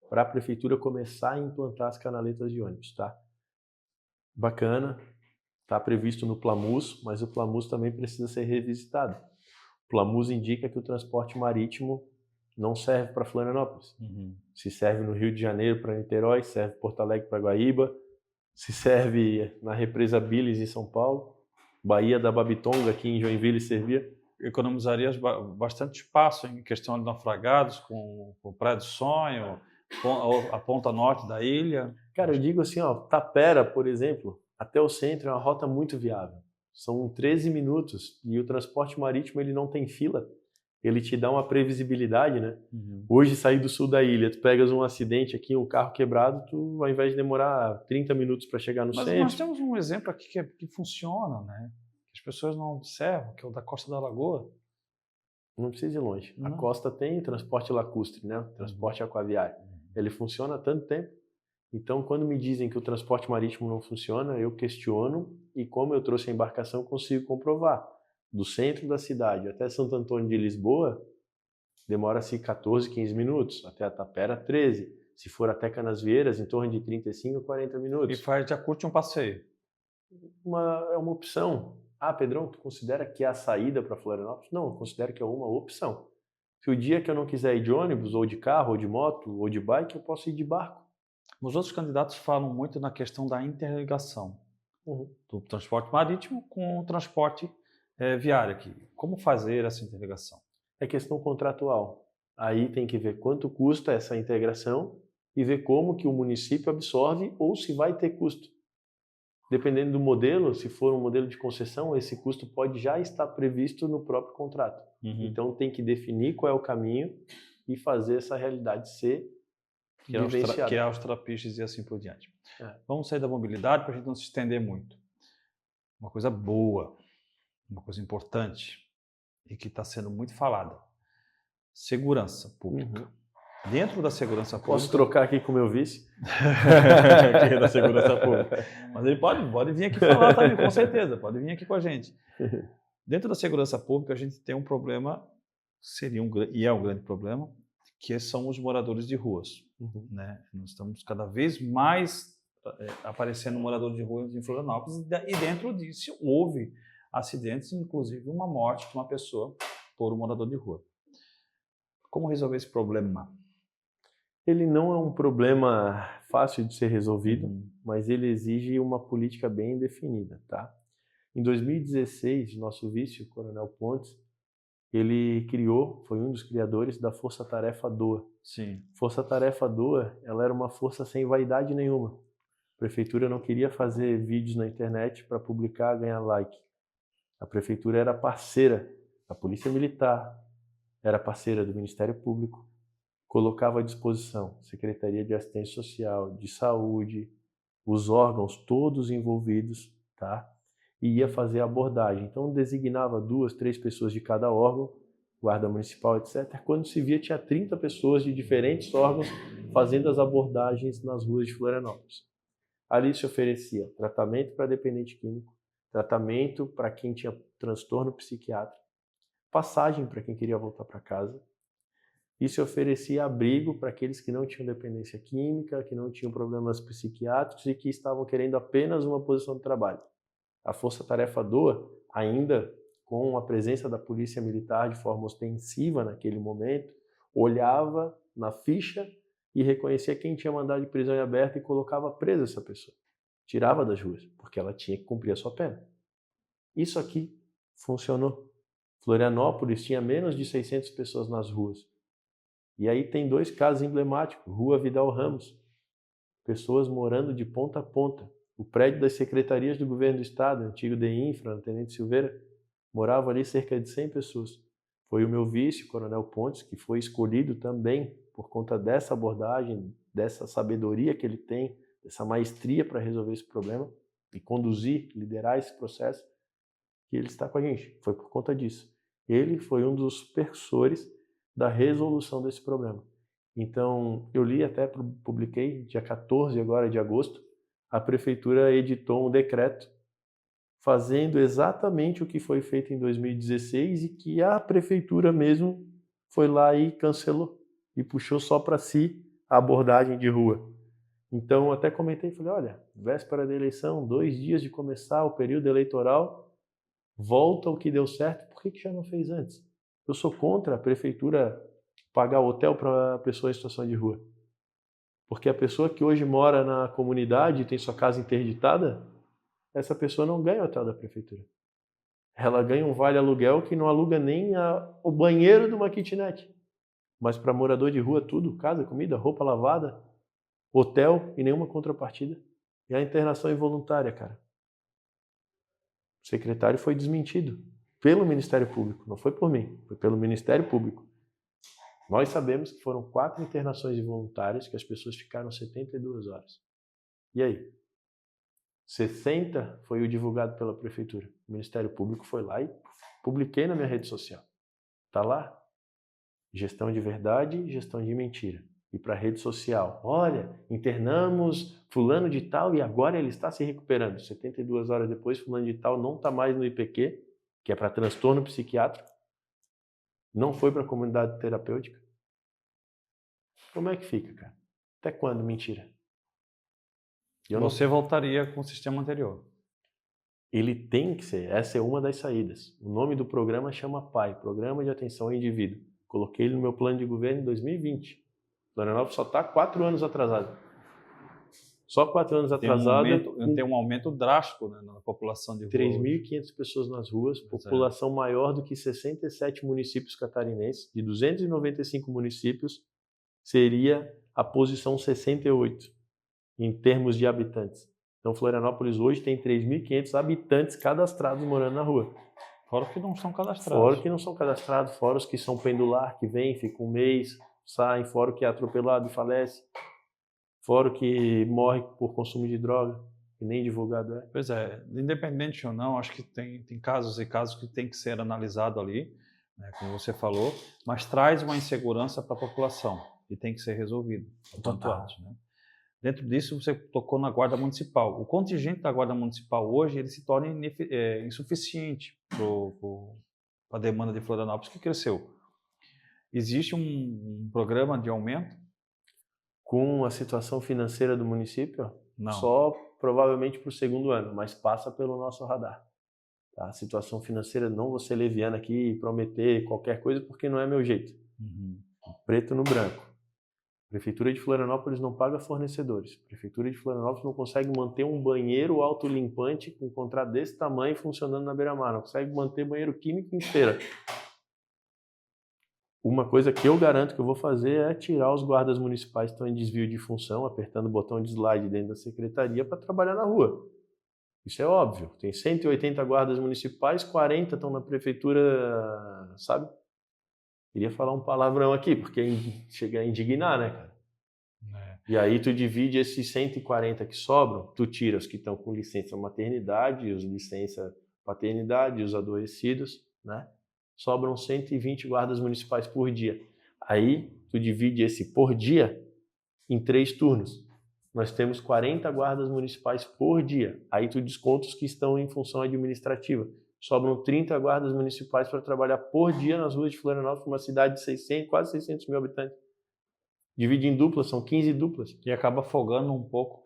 para a prefeitura começar a implantar as canaletas de ônibus, tá? Bacana. Está previsto no Plamus, mas o Plamus também precisa ser revisitado. O Plamus indica que o transporte marítimo não serve para Florianópolis. Se serve no Rio de Janeiro para Niterói, serve Porto Alegre para Guaíba, se serve na represa Biles em São Paulo, Baía da Babitonga aqui em Joinville servia. Economizaria bastante espaço em questão de naufragados, com Praia do Sonho, a ponta norte da ilha? Cara, eu digo assim, ó, Tapera, por exemplo, até o centro é uma rota muito viável. São 13 minutos e o transporte marítimo ele não tem fila. Ele te dá uma previsibilidade, né? Hoje, sair do sul da ilha, tu pegas um acidente aqui, um carro quebrado, tu, ao invés de demorar 30 minutos para chegar no centro... Mas nós temos um exemplo aqui que funciona, né? Que as pessoas não observam, que é o da Costa da Lagoa. Não precisa ir longe. Não. A costa tem transporte lacustre, né? Transporte aquaviário. Ele funciona há tanto tempo. Então, quando me dizem que o transporte marítimo não funciona, eu questiono e, como eu trouxe a embarcação, consigo comprovar. Do centro da cidade até Santo Antônio de Lisboa, demora-se 14, 15 minutos. Até a Tapera, 13. Se for até Canasvieiras, em torno de 35 a 40 minutos. E já curte um passeio. É uma opção. Ah, Pedrão, tu considera que é a saída para Florianópolis? Não, eu considero que é uma opção. Se o dia que eu não quiser ir de ônibus, ou de carro, ou de moto, ou de bike, eu posso ir de barco. Os outros candidatos falam muito na questão da interligação do transporte marítimo com o transporte viário aqui. Como fazer essa interligação? É questão contratual. Aí tem que ver quanto custa essa integração e ver como que o município absorve ou se vai ter custo. Dependendo do modelo, se for um modelo de concessão, esse custo pode já estar previsto no próprio contrato. Então tem que definir qual é o caminho e fazer essa realidade ser criar os trapiches e assim por diante. Vamos sair da mobilidade para a gente não se estender muito. Uma coisa boa, uma coisa importante e que está sendo muito falada. Segurança pública. Dentro da segurança pública... Posso trocar aqui com o meu vice? Que é da segurança pública. Mas ele pode vir aqui falar também, com certeza. Pode vir aqui com a gente. Dentro da segurança pública, a gente tem um problema, é um grande problema, que são os moradores de ruas. Né? Nós estamos cada vez mais aparecendo moradores de ruas em Florianópolis e dentro disso houve acidentes, inclusive uma morte de uma pessoa por um morador de rua. Como resolver esse problema? Ele não é um problema fácil de ser resolvido, mas ele exige uma política bem definida, tá? Em 2016, nosso vice, o Coronel Pontes, ele foi um dos criadores da Força Tarefa DOA. Sim. Força Tarefa DOA, ela era uma força sem vaidade nenhuma. A prefeitura não queria fazer vídeos na internet para publicar, ganhar like. A prefeitura era parceira da Polícia Militar, era parceira do Ministério Público, colocava à disposição Secretaria de Assistência Social, de Saúde, os órgãos todos envolvidos, tá? E ia fazer a abordagem. Então designava 2, 3 pessoas de cada órgão, guarda municipal, etc. Quando se via, tinha 30 pessoas de diferentes órgãos fazendo as abordagens nas ruas de Florianópolis. Ali se oferecia tratamento para dependente químico, tratamento para quem tinha transtorno psiquiátrico, passagem para quem queria voltar para casa, e se oferecia abrigo para aqueles que não tinham dependência química, que não tinham problemas psiquiátricos e que estavam querendo apenas uma posição de trabalho. A Força Tarefa DOA, ainda com a presença da Polícia Militar de forma ostensiva naquele momento, olhava na ficha e reconhecia quem tinha mandado de prisão em aberto e colocava presa essa pessoa. Tirava das ruas, porque ela tinha que cumprir a sua pena. Isso aqui funcionou. Florianópolis tinha menos de 600 pessoas nas ruas. E aí tem 2 casos emblemáticos. Rua Vidal Ramos. Pessoas morando de ponta a ponta. O prédio das secretarias do governo do estado, antigo DEINFRA, Tenente Silveira, morava ali cerca de 100 pessoas. Foi o meu vice, o Coronel Pontes, que foi escolhido também por conta dessa abordagem, dessa sabedoria que ele tem, dessa maestria para resolver esse problema e conduzir, liderar esse processo, que ele está com a gente. Foi por conta disso. Ele foi um dos precursores da resolução desse problema. Então, eu li, até publiquei, dia 14 agora de agosto, a prefeitura editou um decreto fazendo exatamente o que foi feito em 2016 e que a prefeitura mesmo foi lá e cancelou e puxou só para si a abordagem de rua. Então, até comentei, falei, olha, véspera da eleição, 2 dias de começar o período eleitoral, volta o que deu certo, por que já não fez antes? Eu sou contra a prefeitura pagar hotel para a pessoa em situação de rua. Porque a pessoa que hoje mora na comunidade e tem sua casa interditada, essa pessoa não ganha o hotel da prefeitura. Ela ganha um vale aluguel que não aluga nem o banheiro de uma kitnet. Mas para morador de rua, tudo, casa, comida, roupa lavada, hotel e nenhuma contrapartida. E a internação involuntária, cara. O secretário foi desmentido pelo Ministério Público, não foi por mim, foi pelo Ministério Público. Nós sabemos que foram 4 internações involuntárias que as pessoas ficaram 72 horas. E aí? 60 foi o divulgado pela Prefeitura. O Ministério Público foi lá e publiquei na minha rede social. Tá lá? Gestão de verdade, gestão de mentira. E para a rede social, olha, internamos fulano de tal e agora ele está se recuperando. 72 horas depois, fulano de tal não está mais no IPQ, que é para transtorno psiquiátrico, não foi para a comunidade terapêutica. Como é que fica, cara? Até quando mentira? Você voltaria com o sistema anterior. Ele tem que ser, essa é uma das saídas. O nome do programa chama PAI, Programa de Atenção ao Indivíduo. Coloquei ele no meu plano de governo em 2020. Florianópolis só está 4 anos atrasado. Só 4 anos atrasado. Tem um aumento drástico, né, na população de rua. 3.500 pessoas nas ruas, população maior do que 67 municípios catarinenses. De 295 municípios, seria a posição 68 em termos de habitantes. Então, Florianópolis hoje tem 3.500 habitantes cadastrados morando na rua. Fora os que não são cadastrados. Fora os que são pendular, que vêm, ficam um mês, saem, fora o que é atropelado e falece, fora o que morre por consumo de droga, que nem divulgado é. Pois é, independente ou não, acho que tem casos e casos que tem que ser analisado ali, né, como você falou, mas traz uma insegurança para a população e tem que ser resolvido o quanto antes, né? Dentro disso, você tocou na Guarda Municipal. O contingente da Guarda Municipal hoje ele se torna insuficiente para a demanda de Florianópolis, que cresceu. Existe um programa de aumento? Com a situação financeira do município? Não. Só provavelmente para o 2º ano, mas passa pelo nosso radar. Tá? A situação financeira, não vou ser leviano aqui e prometer qualquer coisa, porque não é meu jeito. Preto no branco. Prefeitura de Florianópolis não paga fornecedores. Prefeitura de Florianópolis não consegue manter um banheiro autolimpante com um contrato desse tamanho funcionando na beira-mar. Não consegue manter banheiro químico em feira. Uma coisa que eu garanto que eu vou fazer é tirar os guardas municipais que estão em desvio de função, apertando o botão de slide dentro da secretaria para trabalhar na rua. Isso é óbvio. Tem 180 guardas municipais, 40 estão na prefeitura, sabe? Queria falar um palavrão aqui, porque chega a indignar, né, cara? E aí tu divide esses 140 que sobram, tu tira os que estão com licença maternidade, os licença paternidade, os adoecidos, né? Sobram 120 guardas municipais por dia. Aí tu divide esse por dia em 3 turnos. Nós temos 40 guardas municipais por dia. Aí tu desconta os que estão em função administrativa. Sobram 30 guardas municipais para trabalhar por dia nas ruas de Florianópolis, uma cidade de 600, quase 600 mil habitantes. Divide em duplas, são 15 duplas. E acaba afogando um pouco,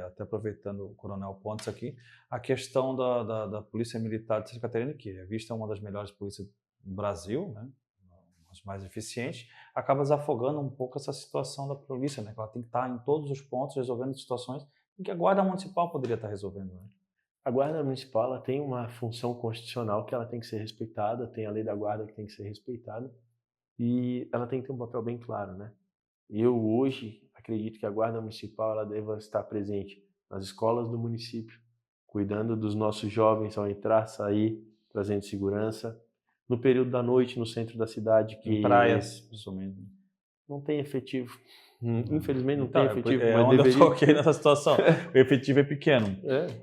até aproveitando o Coronel Pontes aqui, a questão da Polícia Militar de Santa Catarina, que é vista uma das melhores polícias do Brasil, né? As mais eficientes, acaba desafogando um pouco essa situação da polícia, né? Ela tem que estar em todos os pontos resolvendo situações em que a Guarda Municipal poderia estar resolvendo, né? A Guarda Municipal ela tem uma função constitucional que ela tem que ser respeitada, tem a lei da Guarda que tem que ser respeitada e ela tem que ter um papel bem claro, né? Eu hoje acredito que a Guarda Municipal ela deva estar presente nas escolas do município, cuidando dos nossos jovens ao entrar, sair, trazendo segurança. No período da noite, no centro da cidade, que em praias, principalmente. Não tem efetivo. Infelizmente não tem efetivo. Mas onde eu toquei nessa situação. O efetivo é pequeno.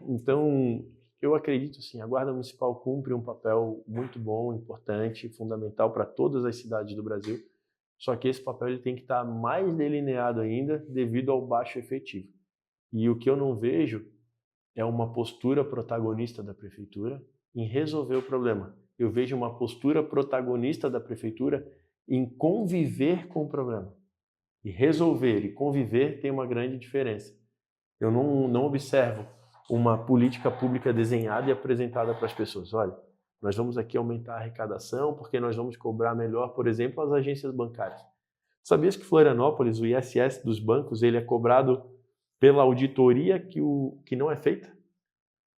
Então, eu acredito assim, a Guarda Municipal cumpre um papel muito bom, importante, fundamental para todas as cidades do Brasil. Só que esse papel ele tem que estar mais delineado ainda devido ao baixo efetivo. E o que eu não vejo é uma postura protagonista da prefeitura em resolver o problema. Eu vejo uma postura protagonista da prefeitura em conviver com o problema. E resolver e conviver tem uma grande diferença. Eu não observo uma política pública desenhada e apresentada para as pessoas. Olha, nós vamos aqui aumentar a arrecadação porque nós vamos cobrar melhor, por exemplo, as agências bancárias. Sabias que Florianópolis, o ISS dos bancos, ele é cobrado pela auditoria que não é feita?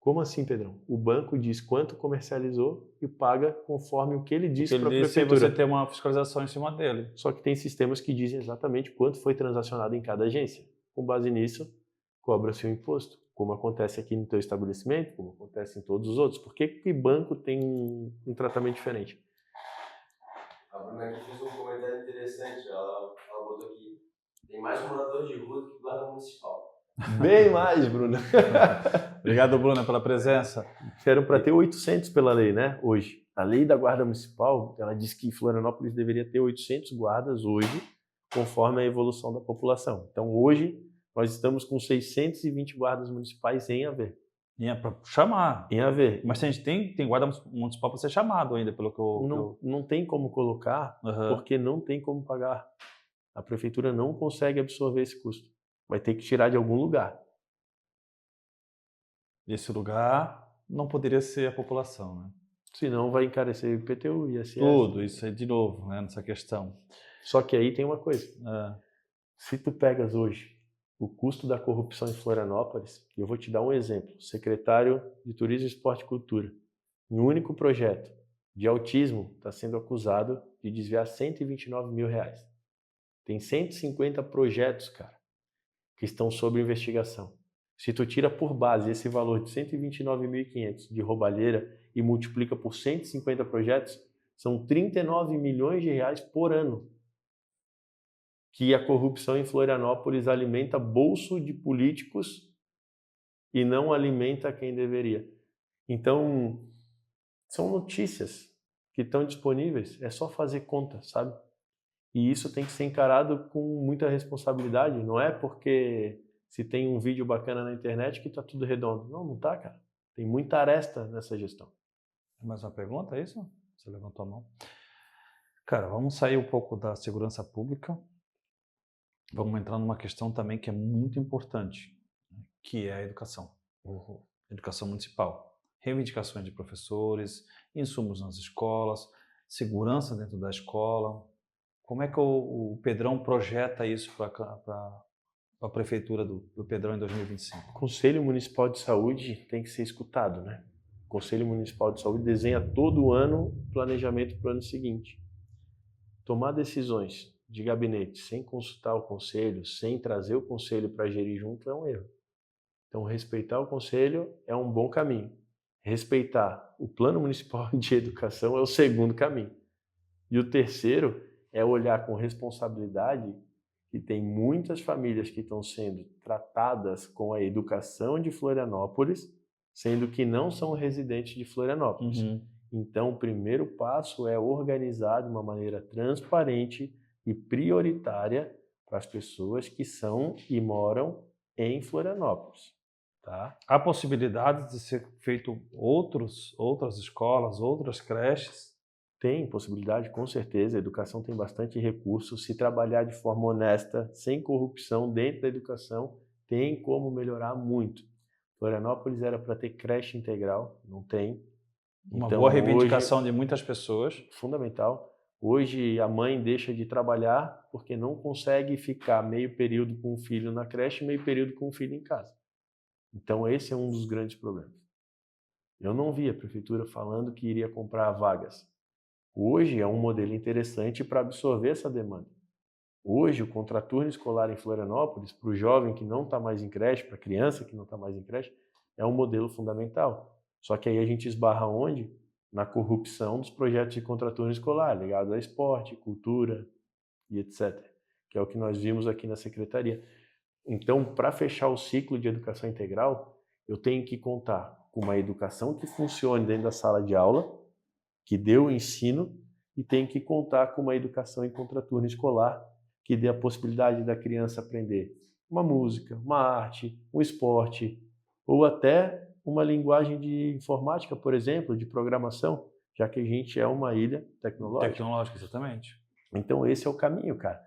Como assim, Pedrão? O banco diz quanto comercializou e paga conforme o que ele disse para a Ele disse prefeitura. você ter uma fiscalização em cima dele. Só que tem sistemas que dizem exatamente quanto foi transacionado em cada agência. Com base nisso, cobra-se o imposto, como acontece aqui no teu estabelecimento, como acontece em todos os outros. Por que banco tem um tratamento diferente? A Bruna aqui fez um comentário interessante. Ela botou aqui: tem mais morador de rua do que guarda municipal. Bem mais, Bruna. Obrigado, Bruna, pela presença. Eram para ter 800 pela lei, né? Hoje. A lei da Guarda Municipal, ela diz que Florianópolis deveria ter 800 guardas hoje, conforme a evolução da população. Então, hoje, nós estamos com 620 guardas municipais em haver. Para chamar. Em haver. Mas tem guarda municipal para ser chamado ainda, pelo que eu... Não tem como colocar, porque não tem como pagar. A prefeitura não consegue absorver esse custo. Vai ter que tirar de algum lugar. Esse lugar não poderia ser a população, né? Senão vai encarecer o IPTU e ISS. Tudo, isso aí de novo, né, nessa questão. Só que aí tem uma coisa. Se tu pegas hoje o custo da corrupção em Florianópolis, eu vou te dar um exemplo. O secretário de Turismo, Esporte e Cultura, em um único projeto de autismo, está sendo acusado de desviar R$129 mil. Tem 150 projetos, cara, que estão sob investigação. Se tu tira por base esse valor de 129.500 de roubalheira e multiplica por 150 projetos, são 39 milhões de reais por ano que a corrupção em Florianópolis alimenta bolso de políticos e não alimenta quem deveria. Então, são notícias que estão disponíveis, é só fazer conta, sabe? E isso tem que ser encarado com muita responsabilidade, não é porque se tem um vídeo bacana na internet que está tudo redondo. Não tá, cara. Tem muita aresta nessa gestão. Mais uma pergunta, é isso? Você levantou a mão. Cara, vamos sair um pouco da segurança pública. Vamos entrar numa questão também que é muito importante, que é a educação. Educação municipal. Reivindicações de professores, insumos nas escolas, segurança dentro da escola. Como é que o Pedrão projeta isso para a prefeitura do Pedrão em 2025? O Conselho Municipal de Saúde tem que ser escutado, né? O Conselho Municipal de Saúde desenha todo ano planejamento para o ano seguinte. Tomar decisões de gabinete sem consultar o conselho, sem trazer o conselho para gerir junto é um erro. Então, respeitar o conselho é um bom caminho. Respeitar o Plano Municipal de Educação é o segundo caminho. E o terceiro é olhar com responsabilidade que tem muitas famílias que estão sendo tratadas com a educação de Florianópolis, sendo que não são residentes de Florianópolis. Então, o primeiro passo é organizar de uma maneira transparente e prioritária para as pessoas que são e moram em Florianópolis. Tá? Há possibilidade de ser feito outras escolas, outras creches? Tem possibilidade, com certeza. A educação tem bastante recurso. Se trabalhar de forma honesta, sem corrupção dentro da educação, tem como melhorar muito. Florianópolis era para ter creche integral, não tem. Uma boa reivindicação de muitas pessoas. Fundamental. Hoje a mãe deixa de trabalhar porque não consegue ficar meio período com o filho na creche e meio período com o filho em casa. Então esse é um dos grandes problemas. Eu não vi a prefeitura falando que iria comprar vagas. Hoje é um modelo interessante para absorver essa demanda. Hoje o contraturno escolar em Florianópolis, para o jovem que não está mais em creche, para a criança que não está mais em creche, é um modelo fundamental. Só que aí a gente esbarra onde? Na corrupção dos projetos de contraturno escolar, ligados a esporte, cultura e etc. Que é o que nós vimos aqui na secretaria. Então, para fechar o ciclo de educação integral, eu tenho que contar com uma educação que funcione dentro da sala de aula, que dê o ensino, e tenho que contar com uma educação em contraturno escolar, que dê a possibilidade da criança aprender uma música, uma arte, um esporte, ou até uma linguagem de informática, por exemplo, de programação, já que a gente é uma ilha tecnológica. Tecnológica, exatamente. Então esse é o caminho, cara.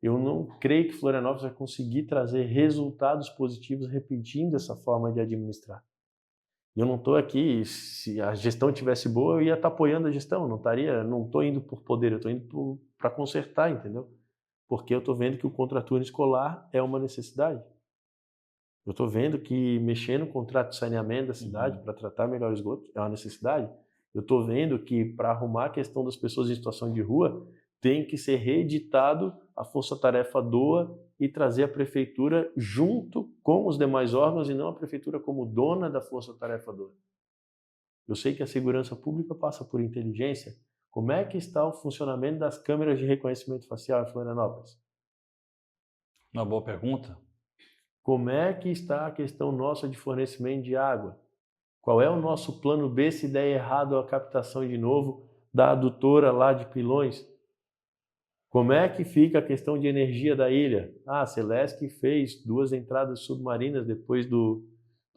Eu não creio que Florianópolis vai conseguir trazer resultados positivos repetindo essa forma de administrar. Eu não estou aqui, se a gestão tivesse boa, eu ia estar apoiando a gestão, não estou indo por poder, eu estou indo para consertar, entendeu? Porque eu estou vendo que o contraturno escolar é uma necessidade. Eu estou vendo que mexer no contrato de saneamento da cidade para tratar melhor o esgoto é uma necessidade. Eu estou vendo que para arrumar a questão das pessoas em situação de rua, tem que ser reeditado a Força-Tarefa DOA e trazer a prefeitura junto com os demais órgãos e não a prefeitura como dona da Força-Tarefa DOA. Eu sei que a segurança pública passa por inteligência. Como é que está o funcionamento das câmeras de reconhecimento facial em Florianópolis? Uma boa pergunta. Como é que está a questão nossa de fornecimento de água? Qual é o nosso plano B se der errado a captação de novo da adutora lá de Pilões? Como é que fica a questão de energia da ilha? A Celesc fez 2 entradas submarinas depois do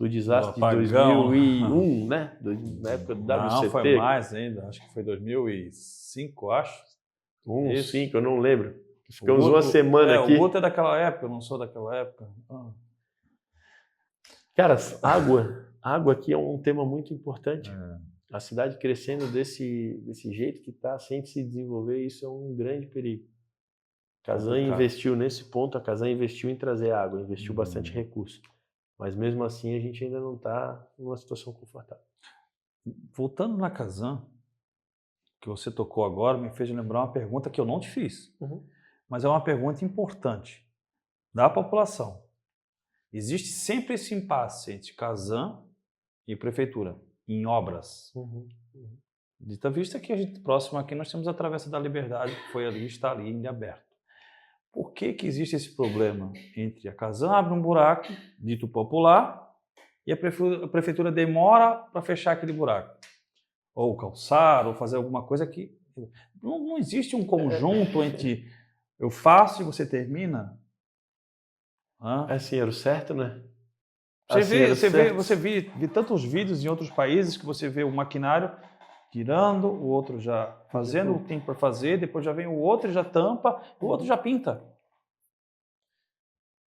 desastre de 2001, né? Na época do WCT. Não, foi mais ainda. Acho que foi 2005, acho. 5, eu não lembro. Ficamos uma semana aqui. O Guto é daquela época, eu não sou daquela época. Cara, água aqui é um tema muito importante. A cidade crescendo desse jeito que está, sem se desenvolver, isso é um grande perigo. Kazan investiu nesse ponto, a Kazan investiu em trazer água, investiu bastante recurso. Mas mesmo assim a gente ainda não está numa situação confortável. Voltando na Kazan, que você tocou agora, me fez lembrar uma pergunta que eu não te fiz. Mas é uma pergunta importante da população. Existe sempre esse impasse entre Kazan e prefeitura, em obras. Dita vista que a gente, próximo aqui, nós temos a Travessa da Liberdade, que foi ali, está ali, ainda aberto. Por que existe esse problema entre a Kazan abre um buraco, dito popular, e a prefeitura demora para fechar aquele buraco? Ou calçar, ou fazer alguma coisa que... Não existe um conjunto entre eu faço e você termina? Assim era o certo, né? Você vê tantos vídeos em outros países que você vê o maquinário tirando, o outro já fazendo o que tem para fazer, depois já vem o outro e já tampa, o outro já pinta.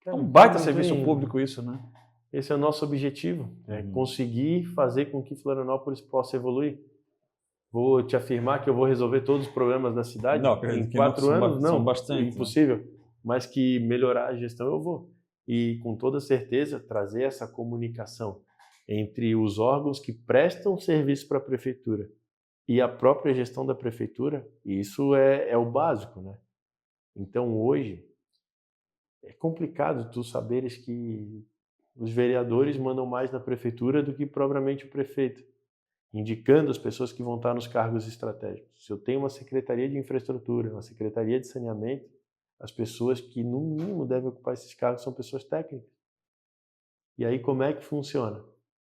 É um baita serviço público isso, né? Esse é o nosso objetivo, é conseguir fazer com que Florianópolis possa evoluir. Vou te afirmar que eu vou resolver todos os problemas da cidade em 4 anos? Não, bastante, impossível. Né? Mas que melhorar a gestão eu vou. E com toda certeza trazer essa comunicação entre os órgãos que prestam serviço para a prefeitura e a própria gestão da prefeitura, isso é o básico, né? Então hoje é complicado tu saberes que os vereadores mandam mais na prefeitura do que propriamente o prefeito, indicando as pessoas que vão estar nos cargos estratégicos. Se eu tenho uma secretaria de infraestrutura, uma secretaria de saneamento, as pessoas que no mínimo devem ocupar esses cargos são pessoas técnicas. E aí como é que funciona?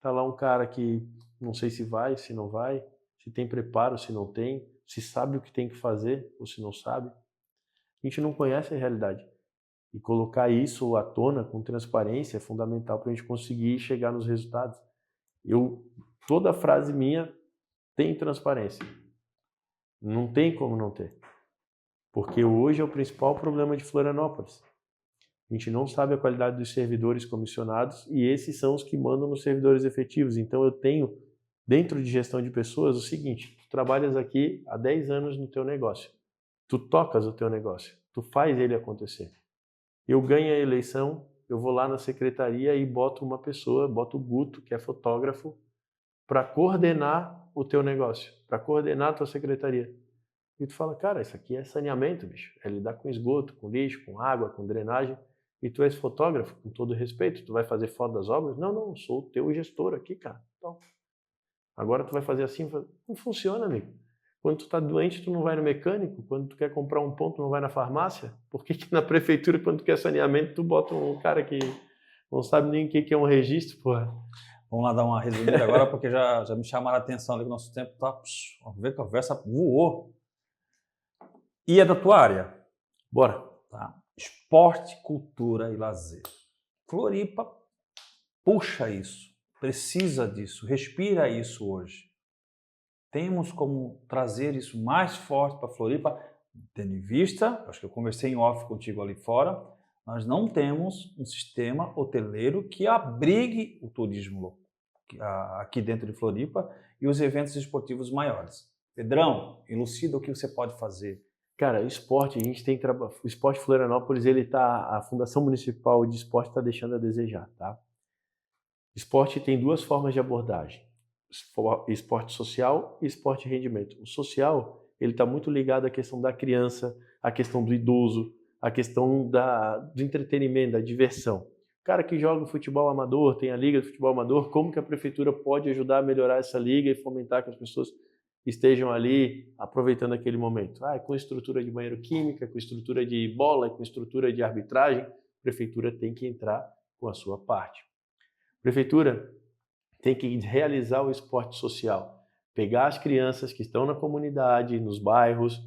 Tá lá um cara que não sei se vai, se não vai, se tem preparo, se não tem, se sabe o que tem que fazer ou se não sabe. A gente não conhece a realidade. E colocar isso à tona com transparência é fundamental para a gente conseguir chegar nos resultados. Toda frase minha tem transparência. Não tem como não ter. Porque hoje é o principal problema de Florianópolis. A gente não sabe a qualidade dos servidores comissionados e esses são os que mandam nos servidores efetivos. Então eu tenho, dentro de gestão de pessoas, o seguinte: tu trabalhas aqui há 10 anos no teu negócio. Tu tocas o teu negócio. Tu faz ele acontecer. Eu ganho a eleição, eu vou lá na secretaria e boto uma pessoa, boto o Guto, que é fotógrafo, para coordenar o teu negócio, para coordenar a tua secretaria. E tu fala, cara, isso aqui é saneamento, bicho. É lidar com esgoto, com lixo, com água, com drenagem. E tu és fotógrafo, com todo respeito, tu vai fazer foto das obras? Não, sou o teu gestor aqui, cara. Então, agora tu vai fazer assim? Não funciona, amigo. Quando tu tá doente, tu não vai no mecânico. Quando tu quer comprar um pão, tu não vai na farmácia. Por que na prefeitura, quando tu quer saneamento, tu bota um cara que não sabe nem o que é um registro, porra? Vamos lá dar uma resumida agora, porque já me chamaram a atenção ali que o nosso tempo tá... Vamos ver que a conversa voou. E é da tua área? Bora. Tá. Esporte, cultura e lazer. Floripa puxa isso, precisa disso, respira isso hoje. Temos como trazer isso mais forte para Floripa, tendo em vista, acho que eu conversei em off contigo ali fora, nós não temos um sistema hoteleiro que abrigue o turismo aqui dentro de Floripa e os eventos esportivos maiores. Pedrão, elucida o que você pode fazer. Cara, esporte, a gente tem o Esporte Florianópolis, a Fundação Municipal de Esporte está deixando a desejar, tá? Esporte tem duas formas de abordagem: esporte social e esporte rendimento. O social, ele está muito ligado à questão da criança, à questão do idoso, à questão do entretenimento, da diversão. O cara que joga futebol amador, tem a liga de futebol amador, como que a prefeitura pode ajudar a melhorar essa liga e fomentar que as pessoas estejam ali aproveitando aquele momento? Com estrutura de banheiro química, com estrutura de bola, com estrutura de arbitragem, a prefeitura tem que entrar com a sua parte. A prefeitura tem que realizar o esporte social, pegar as crianças que estão na comunidade, nos bairros,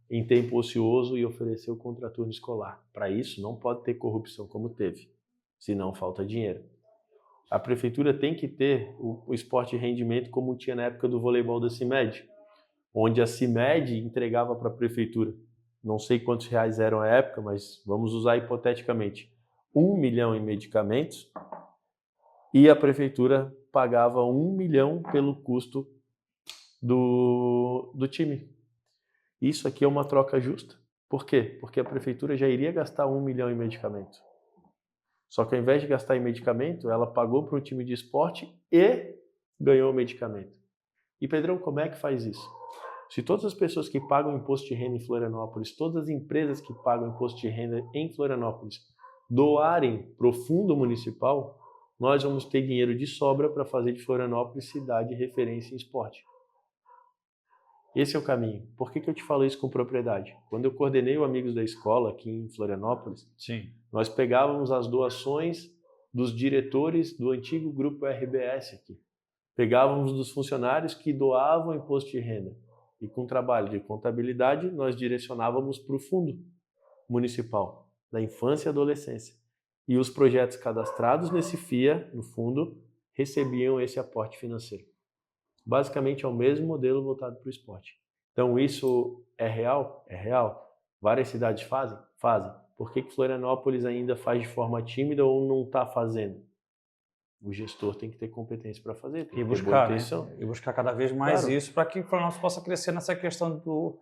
em tempo ocioso e oferecer o contraturno escolar. Para isso, não pode ter corrupção como teve, senão falta dinheiro. A prefeitura tem que ter o esporte de rendimento como tinha na época do voleibol da CIMED, onde a CIMED entregava para a prefeitura, não sei quantos reais eram à época, mas vamos usar hipoteticamente, 1 milhão em medicamentos, e a prefeitura pagava 1 milhão pelo custo do time. Isso aqui é uma troca justa. Por quê? Porque a prefeitura já iria gastar 1 milhão em medicamento. Só que ao invés de gastar em medicamento, ela pagou para um time de esporte e ganhou o medicamento. E Pedrão, como é que faz isso? Se todas as pessoas que pagam imposto de renda em Florianópolis, todas as empresas que pagam imposto de renda em Florianópolis, doarem para o fundo municipal, nós vamos ter dinheiro de sobra para fazer de Florianópolis cidade de referência em esporte. Esse é o caminho. Por que eu te falo isso com propriedade? Quando eu coordenei o Amigos da Escola aqui em Florianópolis, Sim. nós pegávamos as doações dos diretores do antigo grupo RBS aqui. Pegávamos dos funcionários que doavam imposto de renda. E com trabalho de contabilidade, nós direcionávamos para o fundo municipal da infância e adolescência. E os projetos cadastrados nesse FIA, no fundo, recebiam esse aporte financeiro. Basicamente é o mesmo modelo voltado para o esporte. Então isso é real? É real. Várias cidades fazem? Fazem. Por que Florianópolis ainda faz de forma tímida ou não está fazendo? O gestor tem que ter competência para fazer, tem E que ter boa buscar, né? intenção. E buscar cada vez mais Claro. isso para que Florianópolis possa crescer nessa questão do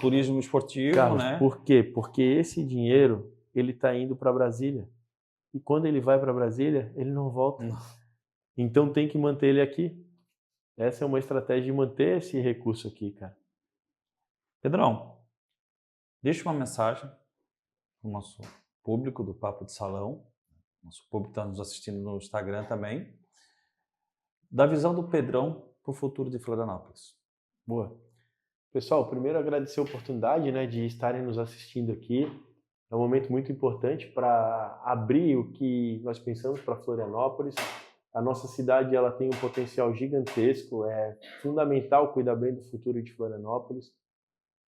turismo esportivo, Carlos, né? por quê? Porque esse dinheiro ele está indo para Brasília. E quando ele vai para Brasília, ele não volta. Não. Então tem que manter ele aqui. Essa é uma estratégia de manter esse recurso aqui, cara. Pedrão, deixa uma mensagem para o nosso público do Papo de Salão, nosso público está nos assistindo no Instagram também, da visão do Pedrão para o futuro de Florianópolis. Boa. Pessoal, primeiro agradecer a oportunidade, né, de estarem nos assistindo aqui. É um momento muito importante para abrir o que nós pensamos para Florianópolis. A nossa cidade ela tem um potencial gigantesco, é fundamental cuidar bem do futuro de Florianópolis.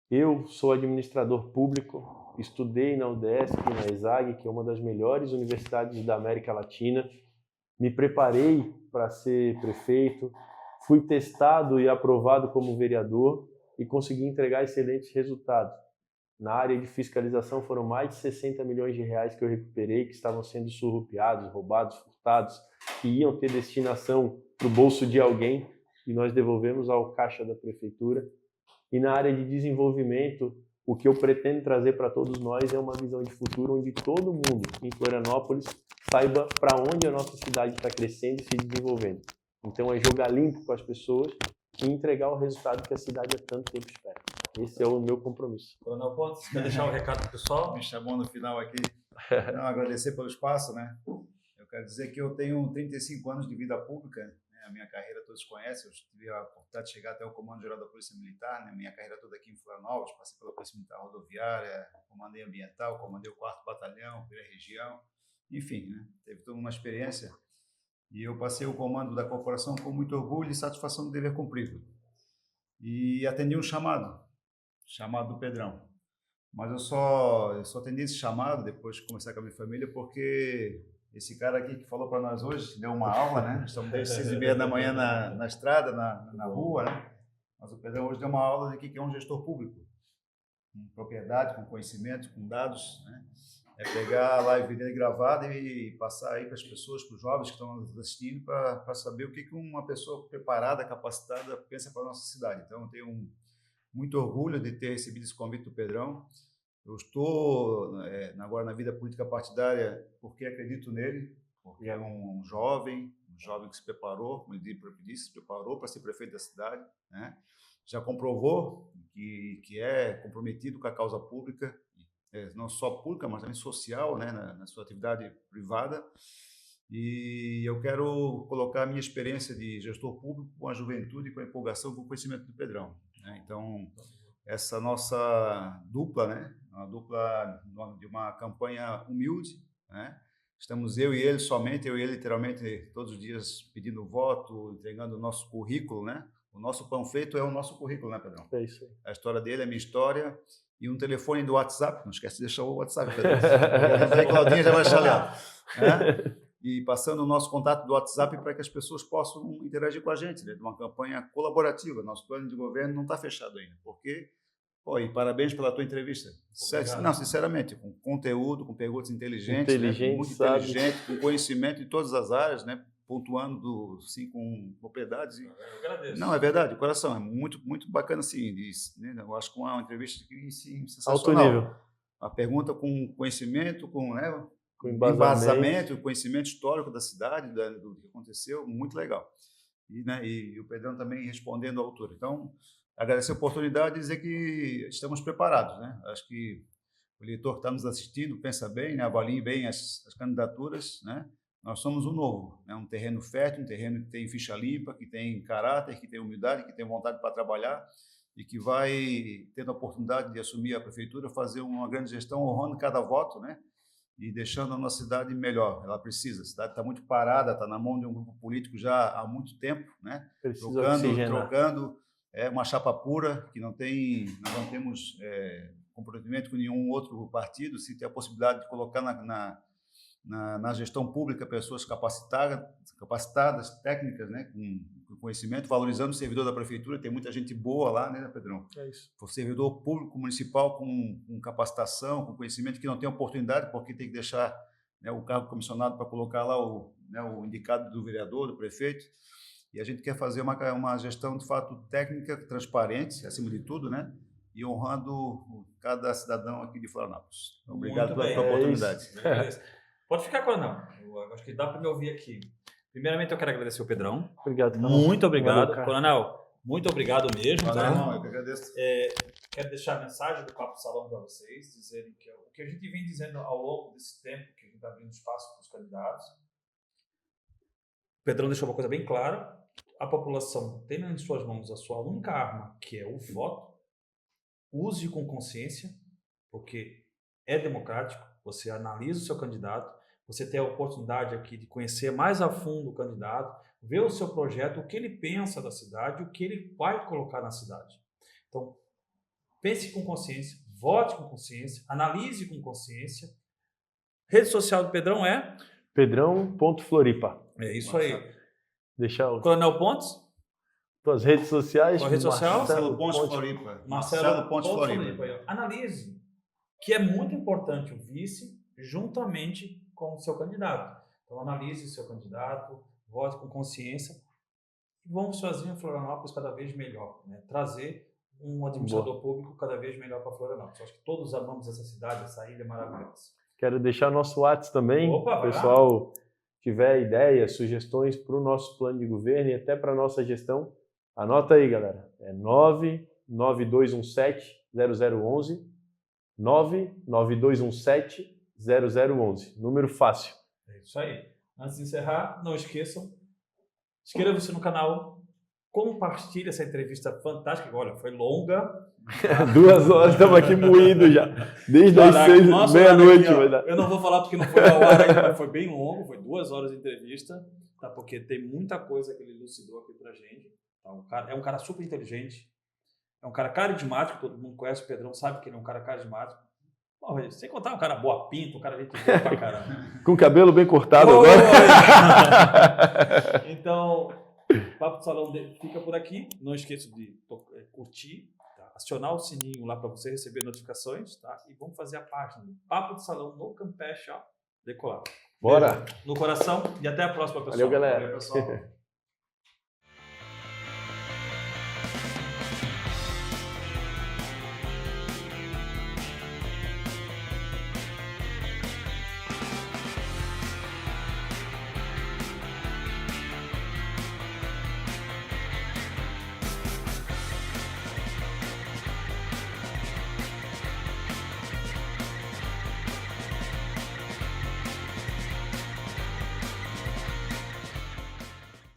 Eu sou administrador público, estudei na UDESC, na ESAG, que é uma das melhores universidades da América Latina. Me preparei para ser prefeito, fui testado e aprovado como vereador e consegui entregar excelentes resultados. Na área de fiscalização foram mais de 60 milhões de reais que eu recuperei, que estavam sendo surrupiados, roubados, furtados, que iam ter destinação para o bolso de alguém e nós devolvemos ao caixa da prefeitura. E na área de desenvolvimento, o que eu pretendo trazer para todos nós é uma visão de futuro onde todo mundo em Florianópolis saiba para onde a nossa cidade está crescendo e se desenvolvendo. Então é jogar limpo com as pessoas e entregar o resultado que a cidade há tanto tempo espera. Esse é o meu compromisso. Coronel Pontes, quer deixar um recado pro pessoal? Me chamou no final aqui. Não, agradecer pelo espaço, né? Eu quero dizer que eu tenho 35 anos de vida pública, né? A minha carreira todos conhecem, eu tive a oportunidade de chegar até o Comando Geral da Polícia Militar, né? Minha carreira toda aqui em Florianópolis, passei pela Polícia Militar Rodoviária, comandei ambiental, comandei o 4º Batalhão, primeira região, enfim, né? Teve toda uma experiência e eu passei o comando da corporação com muito orgulho e satisfação do dever cumprido. E atendi um chamado do Pedrão. Mas eu só atendi esse chamado depois de conversar com a minha família porque esse cara aqui que falou para nós hoje deu uma aula, né? Estamos desde 6h30 da manhã na estrada, na rua, né? Mas o Pedrão hoje deu uma aula de que é um gestor público, com propriedade, com conhecimento, com dados, né? É pegar a live dele gravada e passar aí para as pessoas, para os jovens que estão nos assistindo, para saber o que uma pessoa preparada, capacitada pensa para a nossa cidade. Então, eu tenho muito orgulho de ter recebido esse convite do Pedrão. Eu estou agora na vida política partidária porque acredito nele, porque é um jovem, um jovem que se preparou, como ele disse, se preparou para ser prefeito da cidade, né? Já comprovou que é comprometido com a causa pública, não só pública, mas também social, né? Na sua atividade privada. E eu quero colocar a minha experiência de gestor público com a juventude, com a empolgação, com o conhecimento do Pedrão, né? Então, essa nossa dupla, né? Uma dupla de uma campanha humilde, né? Estamos eu e ele somente, eu e ele literalmente todos os dias pedindo voto, entregando o nosso currículo, né? O nosso panfleto é o nosso currículo, né, Pedrão? É isso aí. A história dele, a minha história e um telefone do WhatsApp. Não esquece de deixar o WhatsApp, Pedrão. Aí, Claudinha já vai achar, né? E passando o nosso contato do WhatsApp para que as pessoas possam interagir com a gente, né? De uma campanha colaborativa. Nosso plano de governo não está fechado ainda. Porque, e parabéns pela tua entrevista. Não, sinceramente, com conteúdo, com perguntas inteligentes, né? Muito inteligente, com conhecimento em todas as áreas, né? Pontuando, sim, com propriedades. Eu agradeço. Não, é verdade, de coração. É muito, muito bacana, sim. Né? Eu acho que uma entrevista que, sim, sensacional. Alto nível. A pergunta com conhecimento, né? Com embasamento, conhecimento histórico da cidade, do que aconteceu, muito legal. E o Pedrão também respondendo à altura. Então, agradecer a oportunidade e dizer que estamos preparados, né? Acho que o eleitor que está nos assistindo pensa bem, né? Avalie bem as candidaturas, né? Nós somos um novo, né? Um terreno fértil, um terreno que tem ficha limpa, que tem caráter, que tem humildade, que tem vontade para trabalhar e que vai, tendo a oportunidade de assumir a prefeitura, fazer uma grande gestão, honrando cada voto, né? E deixando a nossa cidade melhor. Ela precisa. A cidade está muito parada, está na mão de um grupo político já há muito tempo, né? Trocando uma chapa pura, que nós não temos comprometimento com nenhum outro partido. Se tem a possibilidade de colocar na gestão pública pessoas capacitadas, técnicas, né? Com conhecimento, valorizando o servidor da prefeitura. Tem muita gente boa lá, né, Pedrão? É isso. O servidor público municipal com capacitação, com conhecimento, que não tem oportunidade, porque tem que deixar, né, o cargo comissionado para colocar lá o indicado do vereador, do prefeito. E a gente quer fazer uma gestão, de fato, técnica, transparente, acima de tudo, né? E honrando cada cidadão aqui de Florianópolis. Então, obrigado pela tua oportunidade. Pode ficar, Coronel. Eu acho que dá para me ouvir aqui. Primeiramente, eu quero agradecer o Pedrão. Obrigado, cara. Muito obrigado. Valeu, Coronel, muito obrigado mesmo. Valeu, tá? irmão, eu que agradeço. Quero deixar a mensagem do Papo Salão para vocês, dizerem que o que a gente vem dizendo ao longo desse tempo que a gente está abrindo espaço para os candidatos. O Pedrão deixou uma coisa bem clara. A população tem em suas mãos a sua única arma, que é o voto. Use com consciência, porque é democrático. Você analisa o seu candidato, você tem a oportunidade aqui de conhecer mais a fundo o candidato, ver o seu projeto, o que ele pensa da cidade, o que ele vai colocar na cidade. Então, pense com consciência, vote com consciência, analise com consciência. Rede social do Pedrão é? Pedrão.floripa. É isso aí. Deixa o... Coronel Pontes? Tuas redes sociais. Tua rede social? Marcelo Pontes Floripa. Marcelo Pontes Floripa. Analise. Que é muito importante o vice juntamente com o seu candidato. Então, analise o seu candidato, vote com consciência e vamos fazer a Florianópolis cada vez melhor, né? Trazer um administrador público cada vez melhor para Florianópolis. Acho que todos amamos essa cidade, essa ilha maravilhosa. Quero deixar nosso WhatsApp também. Opa, pessoal tiver ideias, sugestões para o nosso plano de governo e até para a nossa gestão, anota aí, galera. É 99217-0011. 99217-0011. Número fácil. É isso aí. Antes de encerrar, não esqueçam, inscreva-se no canal, compartilhe essa entrevista fantástica. Olha, foi longa. 2 horas, estamos aqui moídos já. Desde as 6, meia-noite. Eu não vou falar porque não foi ao ar ainda, mas foi bem longo. Foi 2 horas de entrevista, tá? Porque tem muita coisa que ele elucidou aqui pra gente. Tá? É um cara super inteligente. É um cara carismático, todo mundo conhece o Pedrão, sabe que ele é um cara carismático. Porra, sem contar um cara boa pinta, um cara gente boa pra caramba. Com cabelo bem cortado agora. Então, o Papo do Salão fica por aqui. Não esqueça de curtir, tá? Acionar o sininho lá para você receber notificações, tá? E vamos fazer a página do Papo do Salão no Campeche, ó, decolar. Bora! Beijo no coração e até a próxima, pessoal. Valeu, galera. Valeu, pessoal.